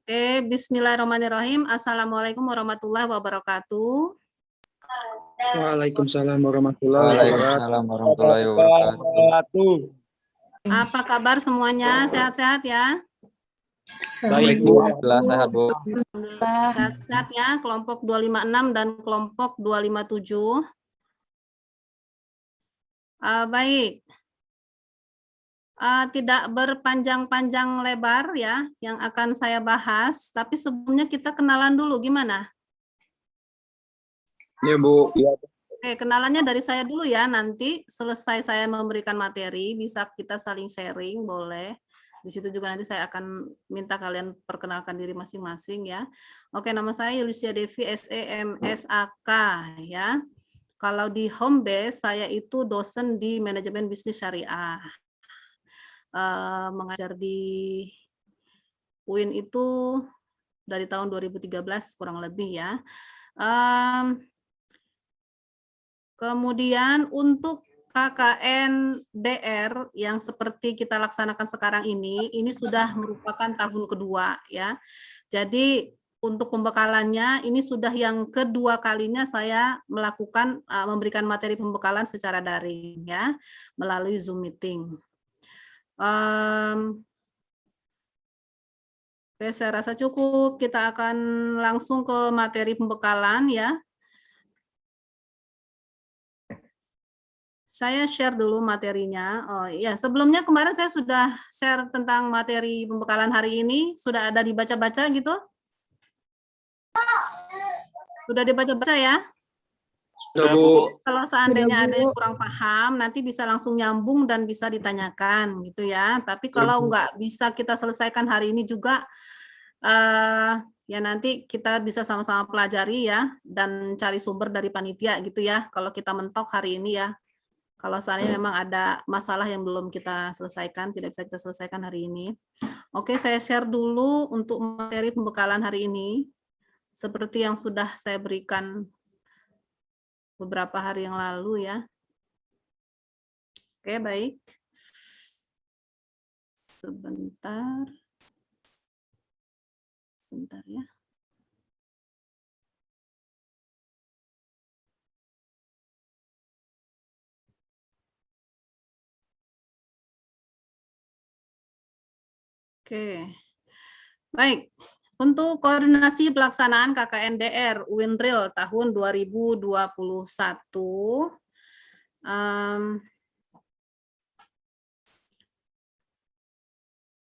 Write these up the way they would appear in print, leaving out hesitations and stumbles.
Oke, bismillahirrahmanirrahim. Assalamualaikum warahmatullahi wabarakatuh. Waalaikumsalam warahmatullahi wabarakatuh. Waalaikumsalam warahmatullahi wabarakatuh. Apa kabar semuanya? Sehat-sehat ya? Baik, Bu. Alhamdulillah sehat, Bu. Alhamdulillah. Sehat-sehat ya, kelompok 256 dan kelompok 257. Baik. Tidak berpanjang-panjang lebar ya yang akan saya bahas, tapi sebelumnya kita kenalan dulu gimana? Ya, Bu. Oke, kenalannya dari saya dulu ya, nanti selesai saya memberikan materi, bisa kita saling sharing, boleh. Di situ juga nanti saya akan minta kalian perkenalkan diri masing-masing ya. Oke, nama saya Yulisia Devi, SEMSAK ya. Kalau di home base, saya itu dosen di manajemen bisnis syariah. Mengajar di UIN itu dari tahun 2013 kurang lebih ya. Kemudian untuk KKN DR yang seperti kita laksanakan sekarang ini sudah merupakan tahun kedua ya. Jadi untuk pembekalannya ini sudah yang kedua kalinya saya melakukan memberikan materi pembekalan secara daring ya melalui Zoom meeting. Oke, saya rasa cukup. Kita akan langsung ke materi pembekalan ya. Saya share dulu materinya. Oh iya, sebelumnya kemarin saya sudah share tentang materi pembekalan hari ini. Sudah ada dibaca-baca gitu? Sudah dibaca-baca ya? Sudah, Bu. Kalau seandainya ada yang kurang paham, nanti bisa langsung nyambung dan bisa ditanyakan gitu ya. Tapi kalau nggak bisa kita selesaikan hari ini juga, ya nanti kita bisa sama-sama pelajari ya dan cari sumber dari panitia gitu ya. Kalau kita mentok hari ini ya. Kalau seandainya memang ada masalah yang belum kita selesaikan, tidak bisa kita selesaikan hari ini. Oke, saya share dulu untuk materi pembekalan hari ini. Seperti yang sudah saya berikan beberapa hari yang lalu ya. Oke, baik. Sebentar. Sebentar ya. Oke. Baik. Untuk koordinasi pelaksanaan KKNDR UINRIL tahun 2021.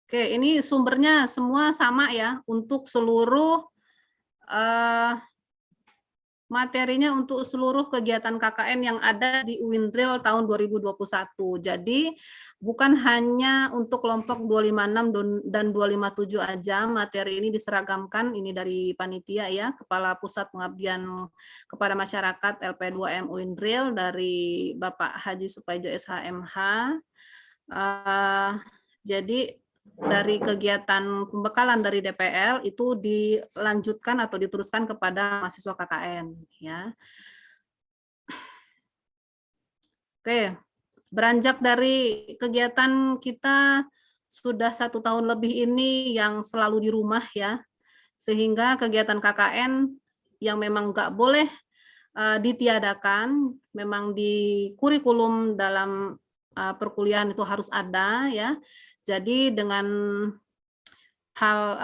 Oke, ini sumbernya semua sama ya untuk seluruh materinya untuk seluruh kegiatan KKN yang ada di UINRIL tahun 2021. Jadi bukan hanya untuk kelompok 256 dan 257 aja materi ini diseragamkan, ini dari panitia ya, Kepala Pusat Pengabdian kepada Masyarakat LP2M UINRIL dari Bapak Haji Supaijo SHMH. Jadi dari kegiatan pembekalan dari DPL itu dilanjutkan atau diteruskan kepada mahasiswa KKN ya. Oke, beranjak dari kegiatan kita sudah 1 tahun lebih ini yang selalu di rumah ya, sehingga kegiatan KKN yang memang nggak boleh ditiadakan, memang di kurikulum dalam perkuliahan itu harus ada ya. Jadi dengan hal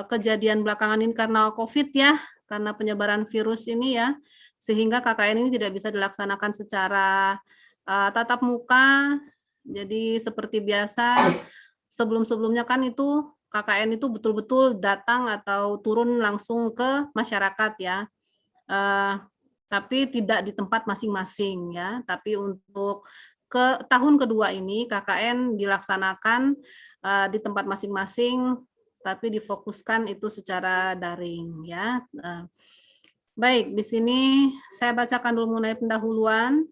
kejadian belakangan ini karena COVID ya, karena penyebaran virus ini ya, sehingga KKN ini tidak bisa dilaksanakan secara tatap muka. Jadi seperti biasa sebelum-sebelumnya kan itu KKN itu betul-betul datang atau turun langsung ke masyarakat ya. Tapi tidak di tempat masing-masing ya, tapi untuk ke tahun kedua ini KKN dilaksanakan di tempat masing-masing, tapi difokuskan itu secara daring ya. Baik, di sini saya bacakan dulu mengenai pendahuluan,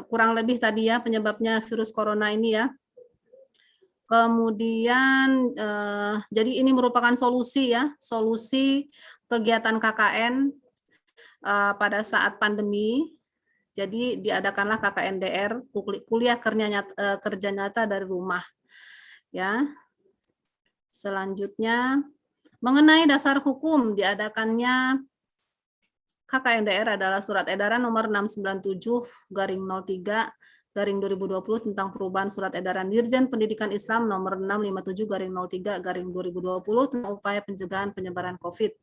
kurang lebih tadi ya penyebabnya virus corona ini ya. Kemudian jadi ini merupakan solusi ya, solusi kegiatan KKN pada saat pandemi. Jadi diadakanlah KKNDR, kuliah kerja nyata dari rumah. Ya. Selanjutnya, mengenai dasar hukum diadakannya KKNDR adalah Surat Edaran Nomor 697/03/2020 tentang perubahan Surat Edaran Dirjen Pendidikan Islam Nomor 657/03/2020 tentang upaya pencegahan penyebaran COVID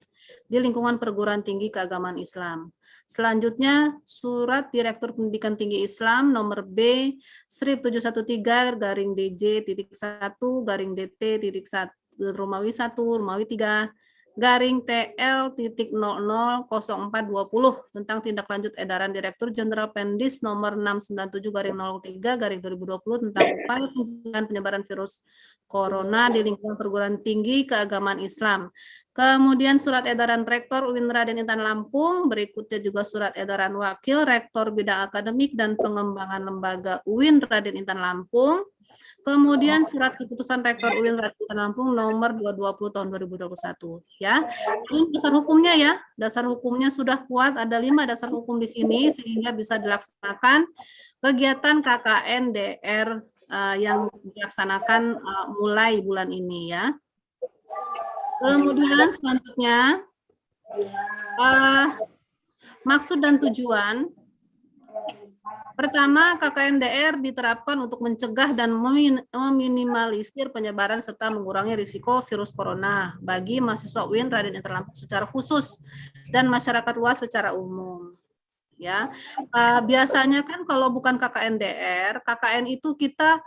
di lingkungan perguruan tinggi keagamaan Islam. Selanjutnya, Surat Direktur Pendidikan Tinggi Islam Nomor B 1713/DJ.1/DT.1 Romawi 1 Romawi 3 garing TL.000420 tentang tindak lanjut edaran Direktur Jenderal Pendis nomor 697/03/2020 tentang upaya pencegahan penyebaran virus corona di lingkungan perguruan tinggi keagamaan Islam. Kemudian surat edaran Rektor UIN Raden Intan Lampung, berikutnya juga surat edaran Wakil Rektor Bidang Akademik dan Pengembangan Lembaga UIN Raden Intan Lampung. Kemudian surat keputusan Rektor UIN Raden Intan Lampung nomor 220 tahun 2021 ya. Ini dasar hukumnya ya. Dasar hukumnya sudah kuat, ada 5 dasar hukum di sini sehingga bisa dilaksanakan kegiatan KKNDR yang dilaksanakan mulai bulan ini ya. Kemudian selanjutnya maksud dan tujuan. Pertama, KKNDR diterapkan untuk mencegah dan meminimalisir penyebaran serta mengurangi risiko virus corona bagi mahasiswa UIN Raden Intan Lampung secara khusus dan masyarakat luas secara umum. Ya, biasanya kan kalau bukan KKNDR, KKN itu kita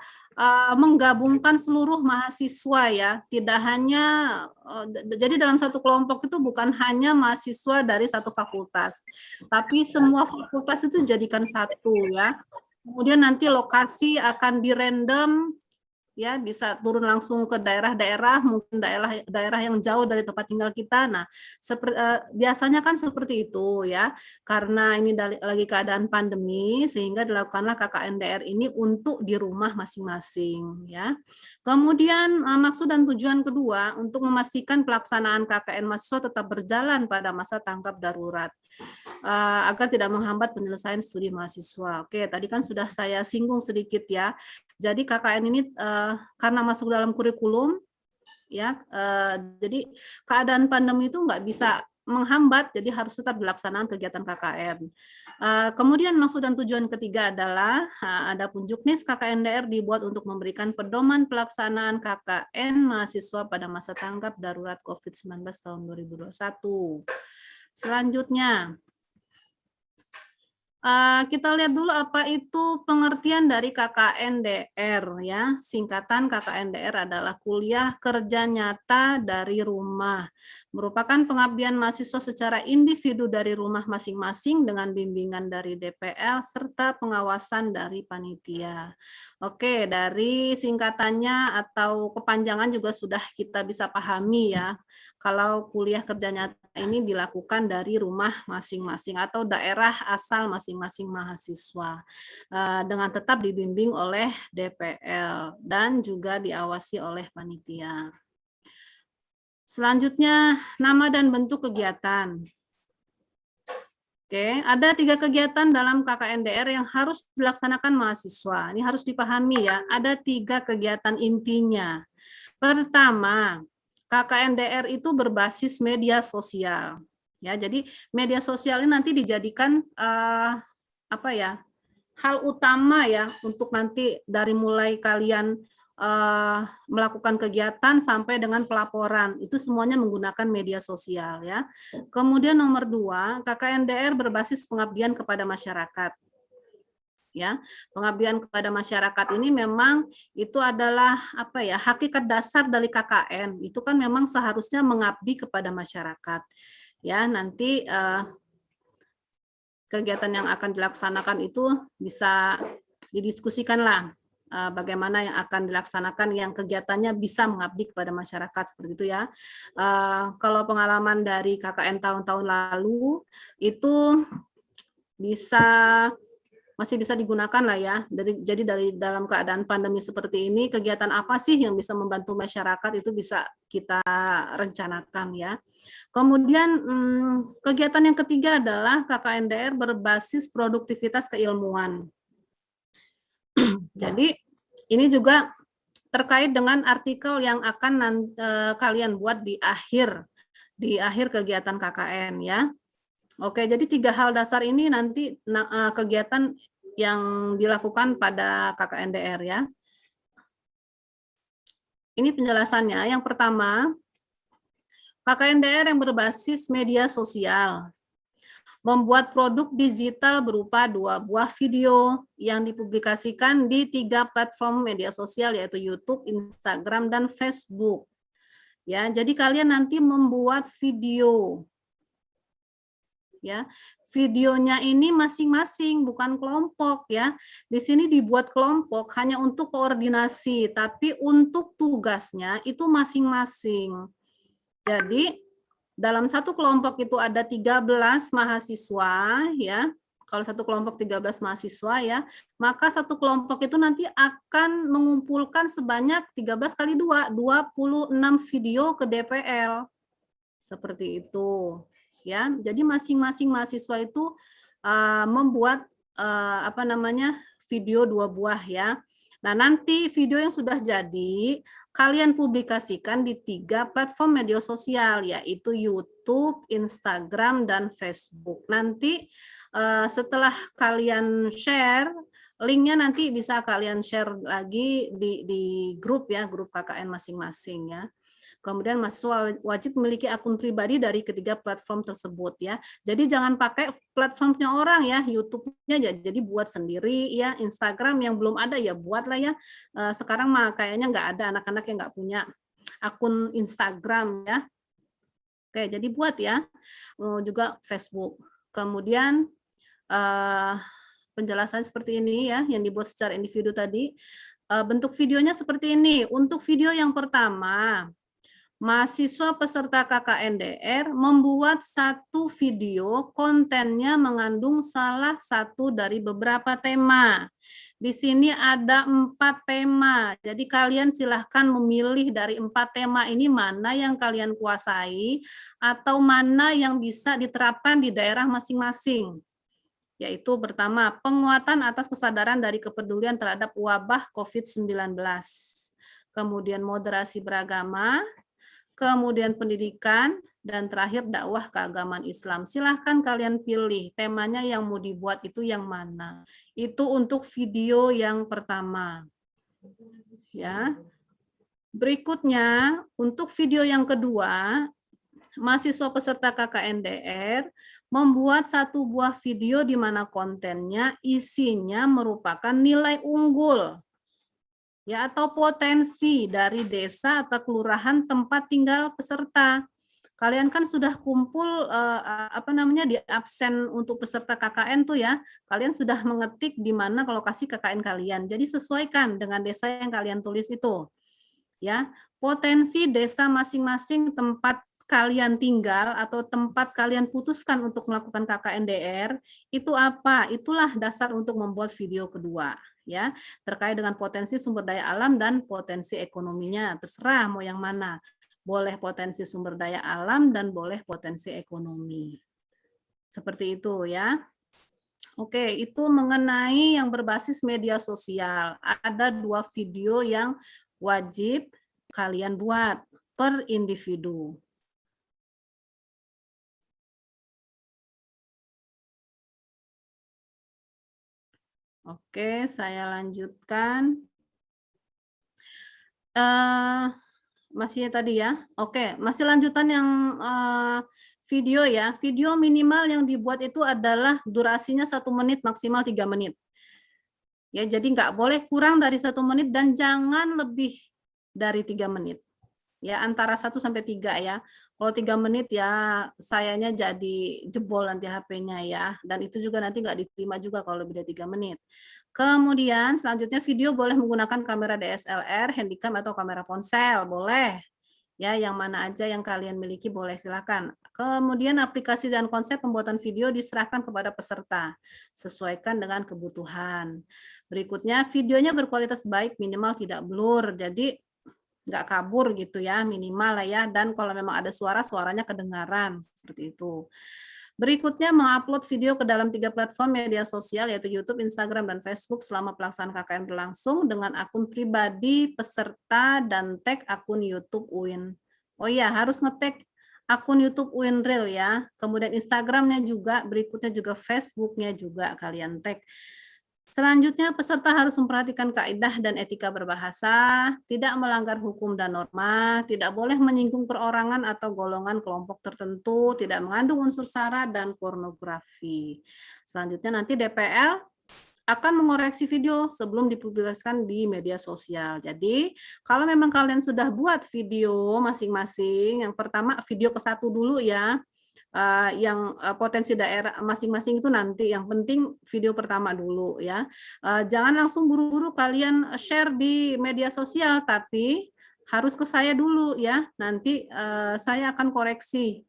menggabungkan seluruh mahasiswa ya, tidak hanya jadi dalam satu kelompok itu bukan hanya mahasiswa dari satu fakultas, tapi semua fakultas itu jadikan satu ya. Kemudian nanti lokasi akan dirandom ya, bisa turun langsung ke daerah-daerah, mungkin daerah yang jauh dari tempat tinggal kita. Nah, biasanya kan seperti itu ya, karena ini lagi keadaan pandemi, sehingga dilakukanlah KKNDR ini untuk di rumah masing-masing ya. Kemudian maksud dan tujuan kedua untuk memastikan pelaksanaan KKN mahasiswa tetap berjalan pada masa tanggap darurat. Agar tidak menghambat penyelesaian studi mahasiswa. Oke, tadi kan sudah saya singgung sedikit ya. Jadi KKN ini karena masuk dalam kurikulum, ya, jadi keadaan pandemi itu nggak bisa menghambat, jadi harus tetap dilaksanakan kegiatan KKN. Kemudian maksud dan tujuan ketiga adalah adapun Juknis KKNDR dibuat untuk memberikan pedoman pelaksanaan KKN mahasiswa pada masa tanggap darurat COVID-19 tahun 2021. Selanjutnya, kita lihat dulu apa itu pengertian dari KKNDR ya. Singkatan KKNDR adalah kuliah kerja nyata dari rumah. Merupakan pengabdian mahasiswa secara individu dari rumah masing-masing dengan bimbingan dari DPL serta pengawasan dari panitia. Oke, dari singkatannya atau kepanjangan juga sudah kita bisa pahami ya. Kalau kuliah kerja nyata ini dilakukan dari rumah masing-masing atau daerah asal masing-masing mahasiswa dengan tetap dibimbing oleh DPL dan juga diawasi oleh panitia. Selanjutnya, nama dan bentuk kegiatan. Oke, ada 3 kegiatan dalam KKNDR yang harus dilaksanakan mahasiswa. Ini harus dipahami ya, ada 3 kegiatan intinya. Pertama, KKNDR itu berbasis media sosial. Ya, jadi media sosial ini nanti dijadikan hal utama ya untuk nanti dari mulai kalian melakukan kegiatan sampai dengan pelaporan, itu semuanya menggunakan media sosial ya. Kemudian nomor 2, KKNDR berbasis pengabdian kepada masyarakat. Ya, pengabdian kepada masyarakat ini memang itu adalah hakikat dasar dari KKN. Itu kan memang seharusnya mengabdi kepada masyarakat. Ya, nanti kegiatan yang akan dilaksanakan itu bisa didiskusikanlah bagaimana yang akan dilaksanakan yang kegiatannya bisa mengabdi kepada masyarakat seperti itu ya. Kalau pengalaman dari KKN tahun-tahun lalu itu masih bisa digunakan lah ya. Jadi dari dalam keadaan pandemi seperti ini, kegiatan apa sih yang bisa membantu masyarakat itu bisa kita rencanakan ya. Kemudian kegiatan yang ketiga adalah KKNDR berbasis produktivitas keilmuan. Jadi ini juga terkait dengan artikel yang akan kalian buat di akhir kegiatan KKN ya. Oke, jadi 3 hal dasar ini nanti kegiatan yang dilakukan pada KKNDR ya. Ini penjelasannya. Yang pertama, KKNDR yang berbasis media sosial. Membuat produk digital berupa 2 buah video yang dipublikasikan di 3 platform media sosial yaitu YouTube, Instagram, dan Facebook. Ya, jadi kalian nanti membuat video. Ya, videonya ini masing-masing bukan kelompok ya. Di sini dibuat kelompok hanya untuk koordinasi, tapi untuk tugasnya itu masing-masing. Jadi dalam satu kelompok itu ada 13 mahasiswa ya. Kalau satu kelompok 13 mahasiswa ya, maka satu kelompok itu nanti akan mengumpulkan sebanyak 13 kali 2, 26 video ke DPL. Seperti itu. Ya, jadi masing-masing mahasiswa itu membuat video 2 buah ya. Nah, nanti video yang sudah jadi kalian publikasikan di 3 platform media sosial yaitu YouTube, Instagram, dan Facebook. Nanti setelah kalian share linknya nanti bisa kalian share lagi di grup ya, grup KKN masing-masing ya. Kemudian mahasiswa wajib memiliki akun pribadi dari ketiga platform tersebut ya. Jadi jangan pakai platformnya orang ya, YouTube-nya jadi buat sendiri ya, Instagram yang belum ada ya buatlah ya. Sekarang mah kayaknya nggak ada anak-anak yang nggak punya akun Instagram ya. Oke, jadi buat ya. Juga Facebook. Kemudian penjelasan seperti ini ya, yang dibuat secara individu tadi. Bentuk videonya seperti ini. Untuk video yang pertama, mahasiswa peserta KKNDR membuat satu video, kontennya mengandung salah satu dari beberapa tema. Di sini ada 4 tema, jadi kalian silahkan memilih dari 4 tema ini mana yang kalian kuasai atau mana yang bisa diterapkan di daerah masing-masing. Yaitu pertama, penguatan atas kesadaran dari kepedulian terhadap wabah COVID-19. Kemudian moderasi beragama, kemudian pendidikan, dan terakhir dakwah keagamaan Islam. Silahkan kalian pilih temanya yang mau dibuat itu yang mana. Itu untuk video yang pertama. Ya. Berikutnya, untuk video yang kedua, mahasiswa peserta KKNDR membuat satu buah video di mana kontennya isinya merupakan nilai unggul ya atau potensi dari desa atau kelurahan tempat tinggal peserta. Kalian kan sudah kumpul di absen untuk peserta KKN tuh ya. Kalian sudah mengetik di mana lokasi KKN kalian. Jadi sesuaikan dengan desa yang kalian tulis itu. Ya, potensi desa masing-masing tempat kalian tinggal atau tempat kalian putuskan untuk melakukan KKNDR itu apa? Itulah dasar untuk membuat video kedua. Ya, terkait dengan potensi sumber daya alam dan potensi ekonominya, terserah mau yang mana, boleh potensi sumber daya alam dan boleh potensi ekonomi, seperti itu ya. Oke, itu mengenai yang berbasis media sosial, ada 2 video yang wajib kalian buat per individu. Oke, saya lanjutkan. Masih tadi ya. Oke, masih lanjutan yang video ya. Video minimal yang dibuat itu adalah durasinya 1 menit maksimal 3 menit. Ya, jadi nggak boleh kurang dari 1 menit dan jangan lebih dari 3 menit. Ya, antara 1 sampai 3 ya. Kalau 3 menit ya sayanya jadi jebol nanti HP-nya ya. Dan itu juga nanti nggak diterima juga kalau lebih dari 3 menit. Kemudian selanjutnya video boleh menggunakan kamera DSLR, handycam atau kamera ponsel, boleh. Ya, yang mana aja yang kalian miliki boleh silakan. Kemudian aplikasi dan konsep pembuatan video diserahkan kepada peserta, sesuaikan dengan kebutuhan. Berikutnya, videonya berkualitas baik, minimal tidak blur. Jadi nggak kabur gitu ya, minimal lah ya, dan kalau memang ada suara, suaranya kedengaran, seperti itu. Berikutnya mengupload video ke dalam 3 platform media sosial yaitu YouTube, Instagram, dan Facebook selama pelaksanaan KKN berlangsung dengan akun pribadi peserta dan tag akun YouTube UIN. Oh iya, harus nge-tag akun YouTube UIN Real ya. Kemudian Instagramnya juga, berikutnya juga Facebooknya juga kalian tag. Selanjutnya, peserta harus memperhatikan kaidah dan etika berbahasa, tidak melanggar hukum dan norma, tidak boleh menyinggung perorangan atau golongan kelompok tertentu, tidak mengandung unsur sara dan pornografi. Selanjutnya nanti DPL akan mengoreksi video sebelum dipublikasikan di media sosial. Jadi, kalau memang kalian sudah buat video masing-masing, yang pertama video ke-1 dulu ya, yang potensi daerah masing-masing itu nanti, yang penting video pertama dulu ya. Jangan langsung buru-buru kalian share di media sosial, tapi harus ke saya dulu ya. Nanti saya akan koreksi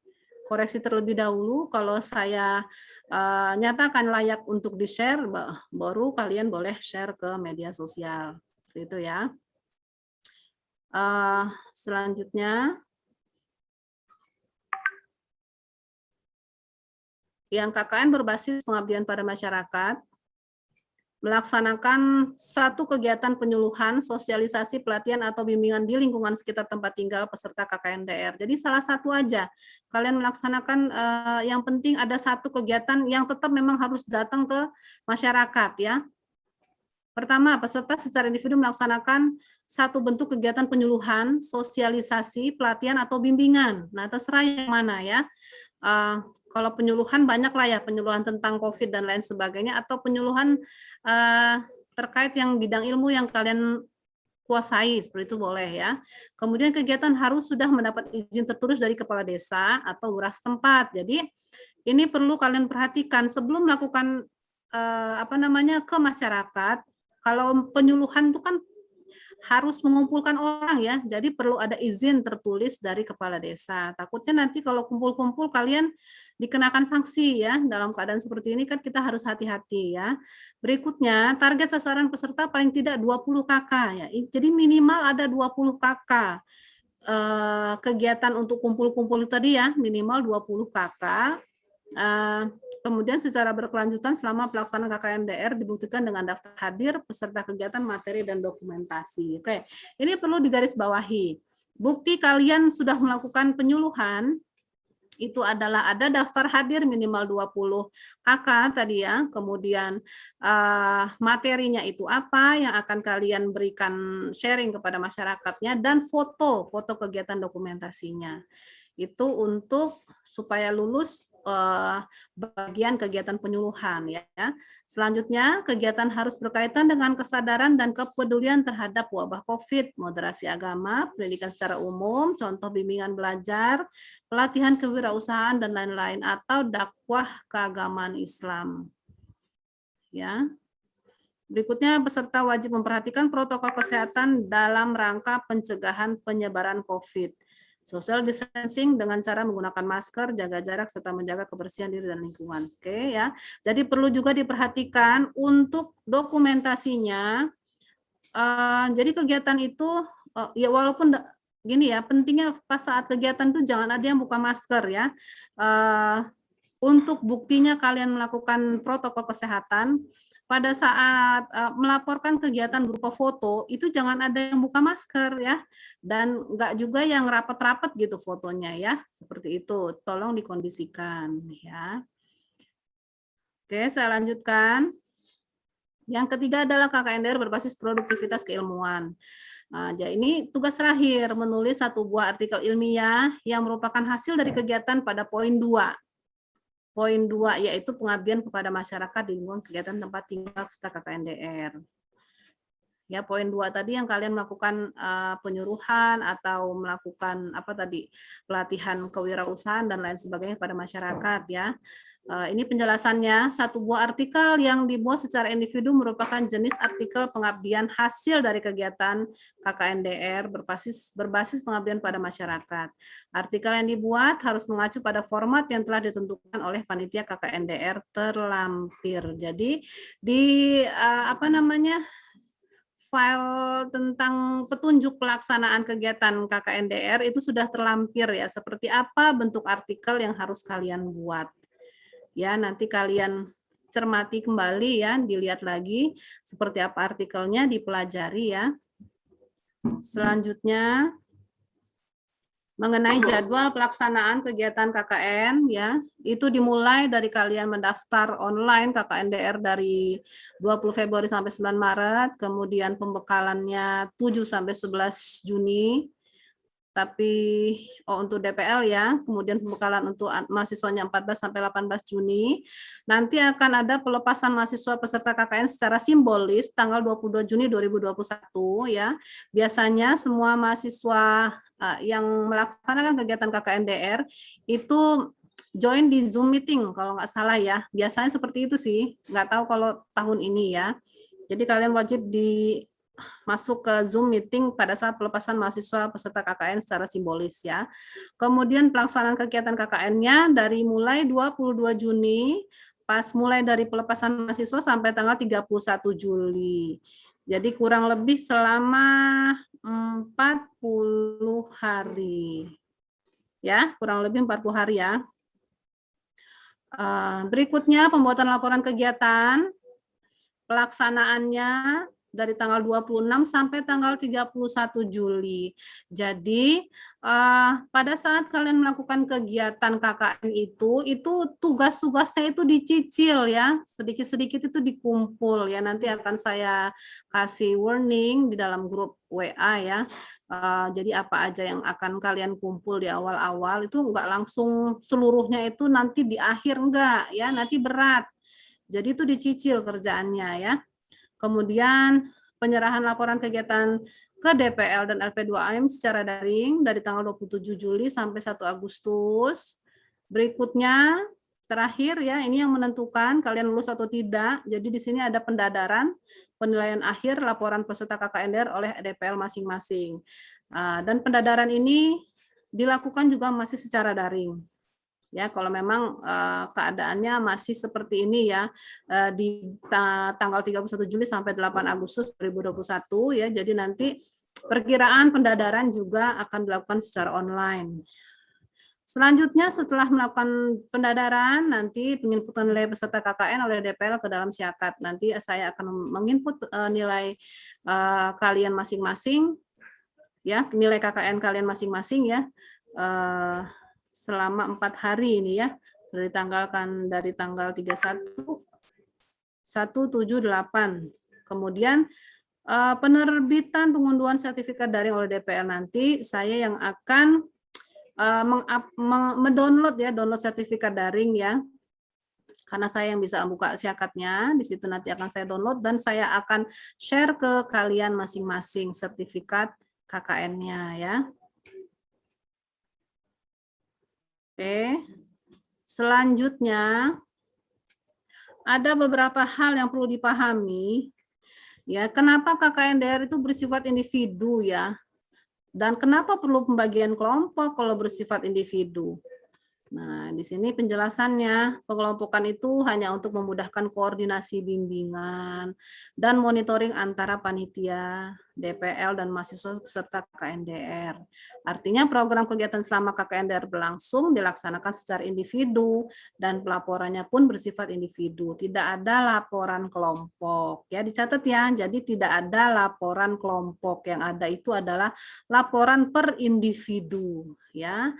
terlebih dahulu. Kalau saya nyatakan layak untuk di-share, baru kalian boleh share ke media sosial. Itu ya. Selanjutnya, yang KKN berbasis pengabdian pada masyarakat, melaksanakan satu kegiatan penyuluhan, sosialisasi, pelatihan, atau bimbingan di lingkungan sekitar tempat tinggal peserta KKN-DR. Jadi salah satu aja, kalian melaksanakan, yang penting ada satu kegiatan yang tetap memang harus datang ke masyarakat ya. Pertama, peserta secara individu melaksanakan satu bentuk kegiatan penyuluhan, sosialisasi, pelatihan, atau bimbingan. Nah, terserah yang mana ya. Kalau penyuluhan banyak lah ya, penyuluhan tentang COVID dan lain sebagainya, atau penyuluhan terkait yang bidang ilmu yang kalian kuasai, seperti itu boleh ya. Kemudian kegiatan harus sudah mendapat izin tertulis dari kepala desa atau lurah setempat. Jadi ini perlu kalian perhatikan sebelum melakukan ke masyarakat. Kalau penyuluhan itu kan harus mengumpulkan orang ya, jadi perlu ada izin tertulis dari kepala desa. Takutnya nanti kalau kumpul-kumpul kalian dikenakan sanksi ya. Dalam keadaan seperti ini kan kita harus hati-hati ya. Berikutnya, target sasaran peserta paling tidak 20 KK ya. Jadi minimal ada 20 KK. Kegiatan untuk kumpul-kumpul itu tadi ya, minimal 20 KK. Kemudian secara berkelanjutan selama pelaksanaan KKN-DR dibuktikan dengan daftar hadir, peserta kegiatan, materi, dan dokumentasi. Oke, ini perlu digarisbawahi. Bukti kalian sudah melakukan penyuluhan, itu adalah ada daftar hadir minimal 20 KK tadi ya, kemudian materinya itu apa yang akan kalian berikan sharing kepada masyarakatnya, dan foto kegiatan dokumentasinya. Itu untuk supaya lulus bagian kegiatan penyuluhan ya. Selanjutnya, kegiatan harus berkaitan dengan kesadaran dan kepedulian terhadap wabah COVID, moderasi agama, pendidikan secara umum, contoh bimbingan belajar, pelatihan kewirausahaan dan lain-lain, atau dakwah keagamaan Islam. Ya. Berikutnya, peserta wajib memperhatikan protokol kesehatan dalam rangka pencegahan penyebaran COVID. Social distancing dengan cara menggunakan masker, jaga jarak, serta menjaga kebersihan diri dan lingkungan. Oke ya. Jadi perlu juga diperhatikan untuk dokumentasinya. Jadi kegiatan itu ya walaupun gini ya, pentingnya pas saat kegiatan itu jangan ada yang buka masker ya. Untuk buktinya kalian melakukan protokol kesehatan, pada saat melaporkan kegiatan berupa foto, itu jangan ada yang buka masker ya, dan enggak juga yang rapat-rapat gitu fotonya ya, seperti itu, tolong dikondisikan ya. Oke, saya lanjutkan. Yang ketiga adalah KKN-DR berbasis produktivitas keilmuan. Nah, jadi ini tugas terakhir, menulis satu buah artikel ilmiah yang merupakan hasil dari kegiatan pada poin 2. Poin 2 yaitu pengabdian kepada masyarakat di lingkungan kegiatan tempat tinggal peserta KKN-DR. Ya, poin 2 tadi yang kalian melakukan penyuluhan atau melakukan pelatihan kewirausahaan dan lain sebagainya pada masyarakat ya. Ini penjelasannya, satu buah artikel yang dibuat secara individu merupakan jenis artikel pengabdian hasil dari kegiatan KKN-DR berbasis pengabdian pada masyarakat. Artikel yang dibuat harus mengacu pada format yang telah ditentukan oleh panitia KKN-DR terlampir. Jadi di file tentang petunjuk pelaksanaan kegiatan KKN-DR itu sudah terlampir ya, seperti apa bentuk artikel yang harus kalian buat. Ya, nanti kalian cermati kembali ya, dilihat lagi seperti apa artikelnya, dipelajari ya. Selanjutnya mengenai jadwal pelaksanaan kegiatan KKN ya, itu dimulai dari kalian mendaftar online KKN DR dari 20 Februari sampai 9 Maret, kemudian pembekalannya 7 sampai 11 Juni. Tapi untuk DPL ya, kemudian pembekalan untuk mahasiswanya 14 sampai 18 Juni. Nanti akan ada pelepasan mahasiswa peserta KKN secara simbolis tanggal 22 Juni 2021 ya. Biasanya semua mahasiswa yang melaksanakan kegiatan KKN DR itu join di Zoom meeting kalau nggak salah ya. Biasanya seperti itu sih, nggak tahu kalau tahun ini ya. Jadi kalian wajib masuk ke Zoom meeting pada saat pelepasan mahasiswa peserta KKN secara simbolis ya. Kemudian pelaksanaan kegiatan KKN-nya dari mulai 22 Juni, pas mulai dari pelepasan mahasiswa sampai tanggal 31 Juli. Jadi kurang lebih selama 40 hari. Ya, kurang lebih 40 hari ya. Berikutnya pembuatan laporan kegiatan. Pelaksanaannya dari tanggal 26 sampai tanggal 31 Juli. Jadi pada saat kalian melakukan kegiatan KKN itu tugas-tugasnya itu dicicil ya, sedikit-sedikit itu dikumpul ya. Nanti akan saya kasih warning di dalam grup WA ya. Jadi apa aja yang akan kalian kumpul di awal-awal itu enggak langsung seluruhnya itu nanti di akhir enggak ya, nanti berat. Jadi itu dicicil kerjaannya ya. Kemudian penyerahan laporan kegiatan ke DPL dan LP2AM secara daring dari tanggal 27 Juli sampai 1 Agustus. Berikutnya terakhir ya, ini yang menentukan kalian lulus atau tidak. Jadi di sini ada pendadaran, penilaian akhir laporan peserta KKNDR oleh DPL masing-masing. Dan pendadaran ini dilakukan juga masih secara daring. Ya, kalau memang keadaannya masih seperti ini ya, di tanggal 31 Juli sampai 8 Agustus 2021 ya, jadi nanti perkiraan pendadaran juga akan dilakukan secara online. Selanjutnya setelah melakukan pendadaran, nanti penginputan nilai peserta KKN oleh DPL ke dalam syakat. Nanti saya akan menginput nilai kalian masing-masing, ya, nilai KKN kalian masing-masing ya, selama 4 hari ini ya, sudah ditanggalkan dari tanggal 31, 178. Kemudian penerbitan pengunduhan sertifikat daring oleh DPL nanti saya yang akan mendownload ya, download sertifikat daring ya. Karena saya yang bisa membuka syakatnya, di situ nanti akan saya download dan saya akan share ke kalian masing-masing sertifikat KKN-nya ya. Oke, selanjutnya ada beberapa hal yang perlu dipahami. Ya, kenapa KKNDR itu bersifat individu ya? Dan kenapa perlu pembagian kelompok kalau bersifat individu? Nah, di sini penjelasannya, pengelompokan itu hanya untuk memudahkan koordinasi bimbingan dan monitoring antara panitia, DPL, dan mahasiswa peserta KKNDR. Artinya program kegiatan selama KKNDR berlangsung dilaksanakan secara individu dan pelaporannya pun bersifat individu. Tidak ada laporan kelompok. Ya, dicatat ya, jadi tidak ada laporan kelompok. Yang ada itu adalah laporan per individu. Ya,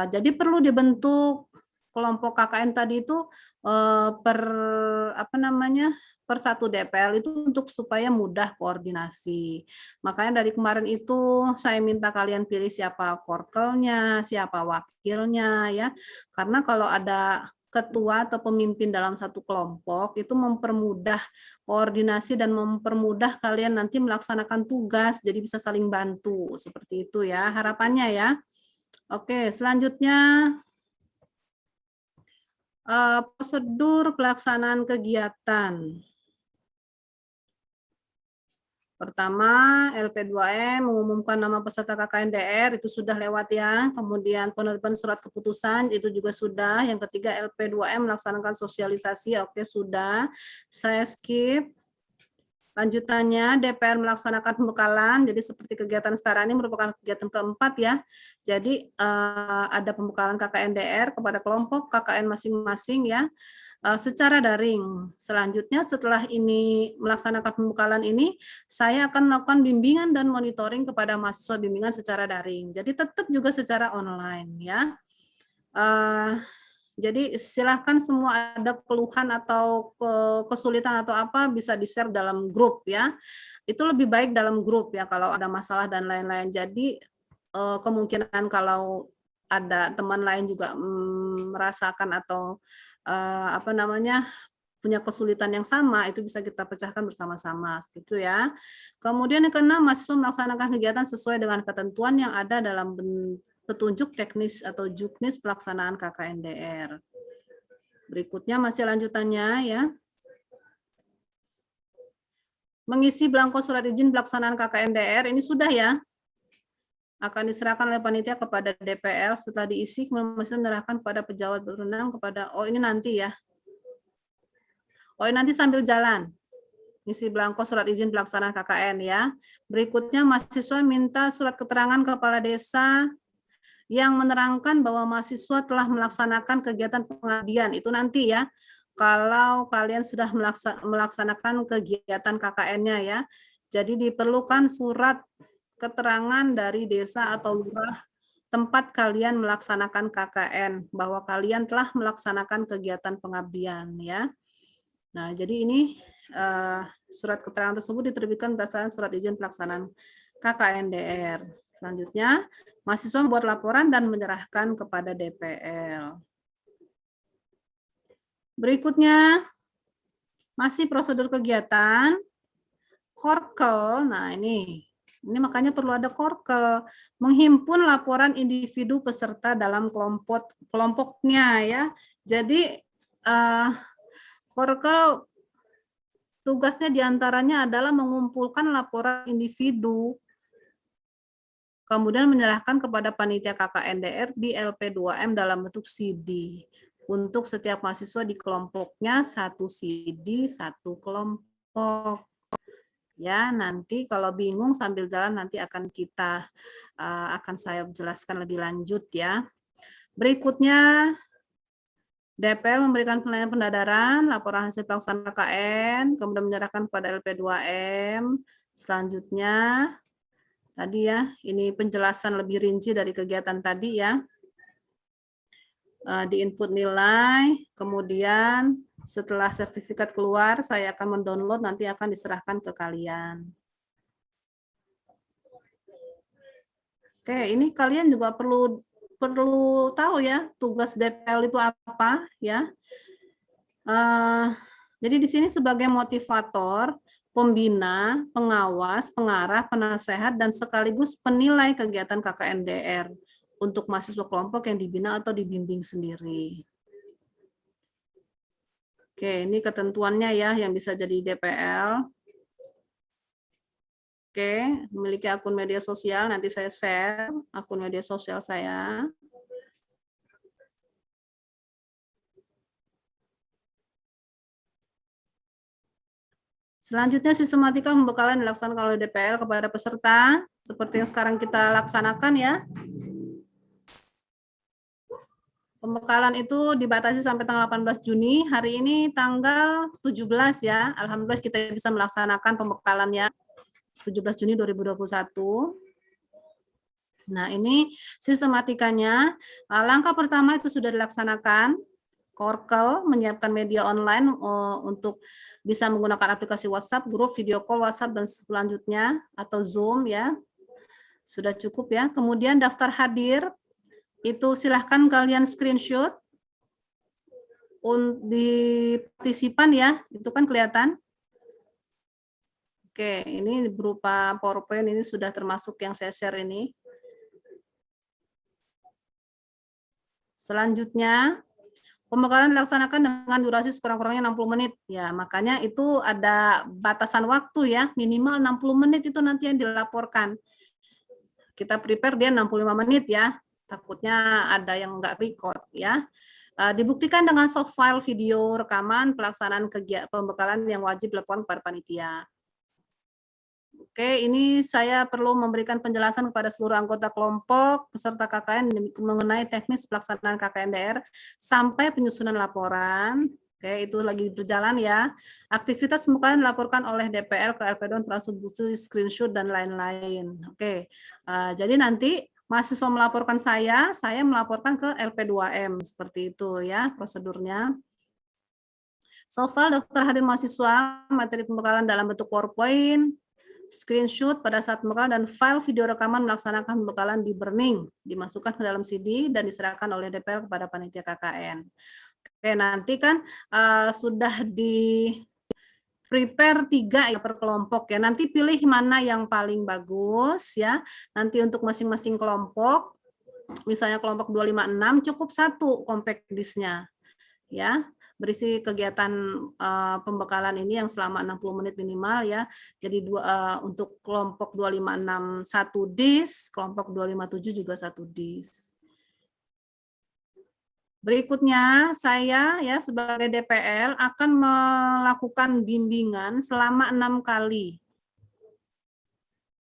jadi perlu dibentuk kelompok KKN tadi itu per satu DPL itu untuk supaya mudah koordinasi. Makanya dari kemarin itu saya minta kalian pilih siapa korkelnya, siapa wakilnya ya. Karena kalau ada ketua atau pemimpin dalam satu kelompok itu mempermudah koordinasi dan mempermudah kalian nanti melaksanakan tugas, jadi bisa saling bantu seperti itu ya harapannya ya. Oke, selanjutnya prosedur pelaksanaan kegiatan. Pertama, LP2M mengumumkan nama peserta KKNDR, itu sudah lewat ya. Kemudian penerbitan surat keputusan, itu juga sudah. Yang ketiga, LP2M melaksanakan sosialisasi, oke sudah. Saya skip. Lanjutannya, DPR melaksanakan pembekalan. Jadi seperti kegiatan sekarang ini merupakan kegiatan keempat ya. Jadi ada pembekalan KKN-DR kepada kelompok KKN masing-masing ya, secara daring. Selanjutnya setelah ini melaksanakan pembekalan ini, saya akan melakukan bimbingan dan monitoring kepada mahasiswa bimbingan secara daring. Jadi tetap juga secara online ya. Jadi silahkan semua ada keluhan atau kesulitan atau apa bisa di-share dalam grup ya. Itu lebih baik dalam grup ya kalau ada masalah dan lain-lain. Jadi kemungkinan kalau ada teman lain juga merasakan atau apa namanya punya kesulitan yang sama, itu bisa kita pecahkan bersama-sama gitu ya. Kemudian yang keenam, mahasiswa melaksanakan kegiatan sesuai dengan ketentuan yang ada dalam petunjuk teknis atau juknis pelaksanaan KKN-DR. Berikutnya masih lanjutannya ya. Mengisi belangko surat izin pelaksanaan KKN-DR ini sudah ya. Akan diserahkan oleh panitia kepada DPL. Setelah diisi, masih menyerahkan kepada pejabat berwenang kepada, oh ini nanti ya. Oh ini nanti sambil jalan. Isi belangko surat izin pelaksanaan KKN ya. Berikutnya mahasiswa minta surat keterangan kepala desa yang menerangkan bahwa mahasiswa telah melaksanakan kegiatan pengabdian. Itu nanti ya, kalau kalian sudah melaksanakan kegiatan KKN-nya ya. Jadi diperlukan surat keterangan dari desa atau lurah tempat kalian melaksanakan KKN, bahwa kalian telah melaksanakan kegiatan pengabdian ya. Nah, jadi ini surat keterangan tersebut diterbitkan berdasarkan surat izin pelaksanaan KKN-DR. Selanjutnya, mahasiswa membuat laporan dan menyerahkan kepada DPL. Berikutnya, masih prosedur kegiatan, korkel. Nah, ini makanya perlu ada korkel, menghimpun laporan individu peserta dalam kelompoknya ya. Jadi korkel tugasnya diantaranya adalah mengumpulkan laporan individu, kemudian menyerahkan kepada panitia KKN-DR di LP2M dalam bentuk CD. Untuk setiap mahasiswa di kelompoknya, satu CD, satu kelompok. Ya, nanti kalau bingung sambil jalan nanti akan saya jelaskan lebih lanjut ya. Berikutnya, DPL memberikan penilaian pendadaran, laporan hasil pelaksanaan KKN, kemudian menyerahkan kepada LP2M. Selanjutnya, tadi ya, ini penjelasan lebih rinci dari kegiatan tadi ya. Di input nilai, kemudian setelah sertifikat keluar, saya akan mendownload, nanti akan diserahkan ke kalian. Oke, ini kalian juga perlu tahu ya, tugas DPL itu apa ya. Jadi di sini sebagai motivator, pembina, pengawas, pengarah, penasehat, dan sekaligus penilai kegiatan KKN-DR untuk mahasiswa kelompok yang dibina atau dibimbing sendiri. Oke, ini ketentuannya ya yang bisa jadi DPL. Oke, memiliki akun media sosial, nanti saya share akun media sosial saya. Selanjutnya sistematika pembekalan dilaksanakan oleh DPL kepada peserta, seperti yang sekarang kita laksanakan ya. Pembekalan itu dibatasi sampai tanggal 18 Juni, hari ini tanggal 17 ya, alhamdulillah kita bisa melaksanakan pembekalannya 17 Juni 2021. Nah ini sistematikanya, langkah pertama itu sudah dilaksanakan, Korkel menyiapkan media online untuk bisa menggunakan aplikasi WhatsApp, grup, video call, WhatsApp, dan selanjutnya, atau Zoom ya, sudah cukup ya. Kemudian daftar hadir, itu silahkan kalian screenshot di partisipan ya, itu kan kelihatan. Oke, ini berupa PowerPoint, ini sudah termasuk yang saya share ini. Selanjutnya, pembekalan dilaksanakan dengan durasi sekurang-kurangnya 60 menit. Ya, makanya itu ada batasan waktu ya, minimal 60 menit itu nanti yang dilaporkan. Kita prepare dia 65 menit ya. Takutnya ada yang enggak record ya. Dibuktikan dengan soft file video rekaman pelaksanaan kegiatan pembekalan yang wajib dilaporkan kepada panitia. Oke, ini saya perlu memberikan penjelasan kepada seluruh anggota kelompok peserta KKN mengenai teknis pelaksanaan KKN DR sampai penyusunan laporan. Oke, itu lagi berjalan ya. Aktivitas pembekalan dilaporkan oleh DPL ke LPDON, Prasubusu, screenshot dan lain-lain. Oke, jadi nanti mahasiswa melaporkan saya melaporkan ke LP2M seperti itu ya prosedurnya. So far, daftar hadir mahasiswa, materi pembekalan dalam bentuk PowerPoint, screenshot pada saat pembekalan, dan file video rekaman melaksanakan pembekalan di burning, dimasukkan ke dalam CD dan diserahkan oleh DPL kepada panitia KKN. Oke, nanti kan sudah di prepare 3 ya per kelompok ya. Nanti pilih mana yang paling bagus ya. Nanti untuk masing-masing kelompok, misalnya kelompok 256 cukup 1 compact disknya ya. Berisi kegiatan pembekalan ini yang selama 60 menit minimal ya. Jadi untuk kelompok 256 1 disk, kelompok 257 juga 1 disk. Berikutnya saya ya sebagai DPL akan melakukan bimbingan selama 6 kali.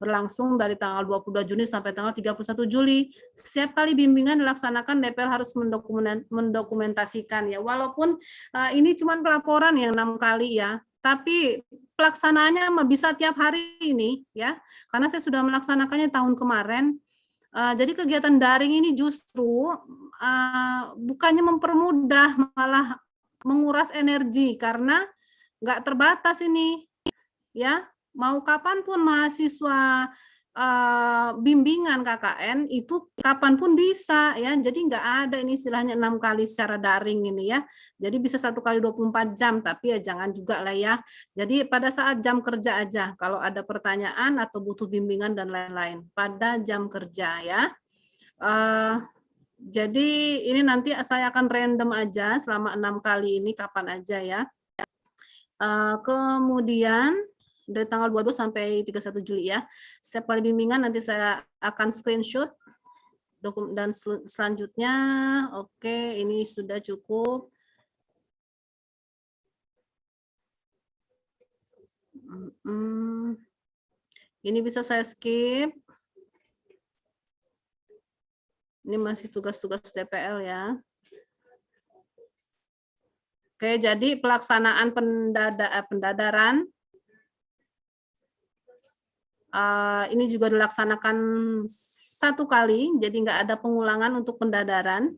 Berlangsung dari tanggal 22 Juni sampai tanggal 31 Juli. Setiap kali bimbingan dilaksanakan, DPL harus mendokumentasikan ya. Walaupun ini cuma pelaporan yang 6 kali ya, tapi pelaksanaannya bisa tiap hari ini ya. Karena saya sudah melaksanakannya tahun kemarin. Jadi kegiatan daring ini justru bukannya mempermudah, malah menguras energi karena nggak terbatas ini ya. Mau kapanpun mahasiswa bimbingan KKN itu kapanpun bisa ya. Jadi nggak ada ini istilahnya 6 kali secara daring ini ya. Jadi bisa 1 kali 24 jam, tapi ya jangan juga lah ya. Jadi pada saat jam kerja aja kalau ada pertanyaan atau butuh bimbingan dan lain-lain pada jam kerja ya. Jadi ini nanti saya akan random aja selama 6 kali ini kapan aja ya. Kemudian dari tanggal 22 sampai 31 Juli ya. Setiap kali bimbingan nanti saya akan screenshot dan selanjutnya oke, ini sudah cukup. Ini bisa saya skip. Ini masih tugas-tugas DPL ya. Oke, jadi pelaksanaan pendadaran ini juga dilaksanakan 1 kali, jadi nggak ada pengulangan untuk pendadaran.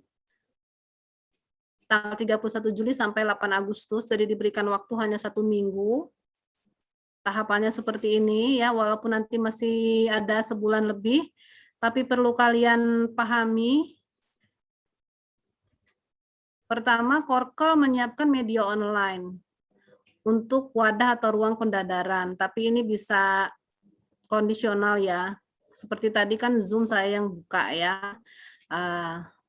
Tanggal 31 Juli sampai 8 Agustus, jadi diberikan waktu hanya 1 minggu. Tahapannya seperti ini ya, walaupun nanti masih ada sebulan lebih, tapi perlu kalian pahami. Pertama, Korkel menyiapkan media online untuk wadah atau ruang pendadaran, tapi ini bisa kondisional ya. Seperti tadi kan Zoom saya yang buka ya.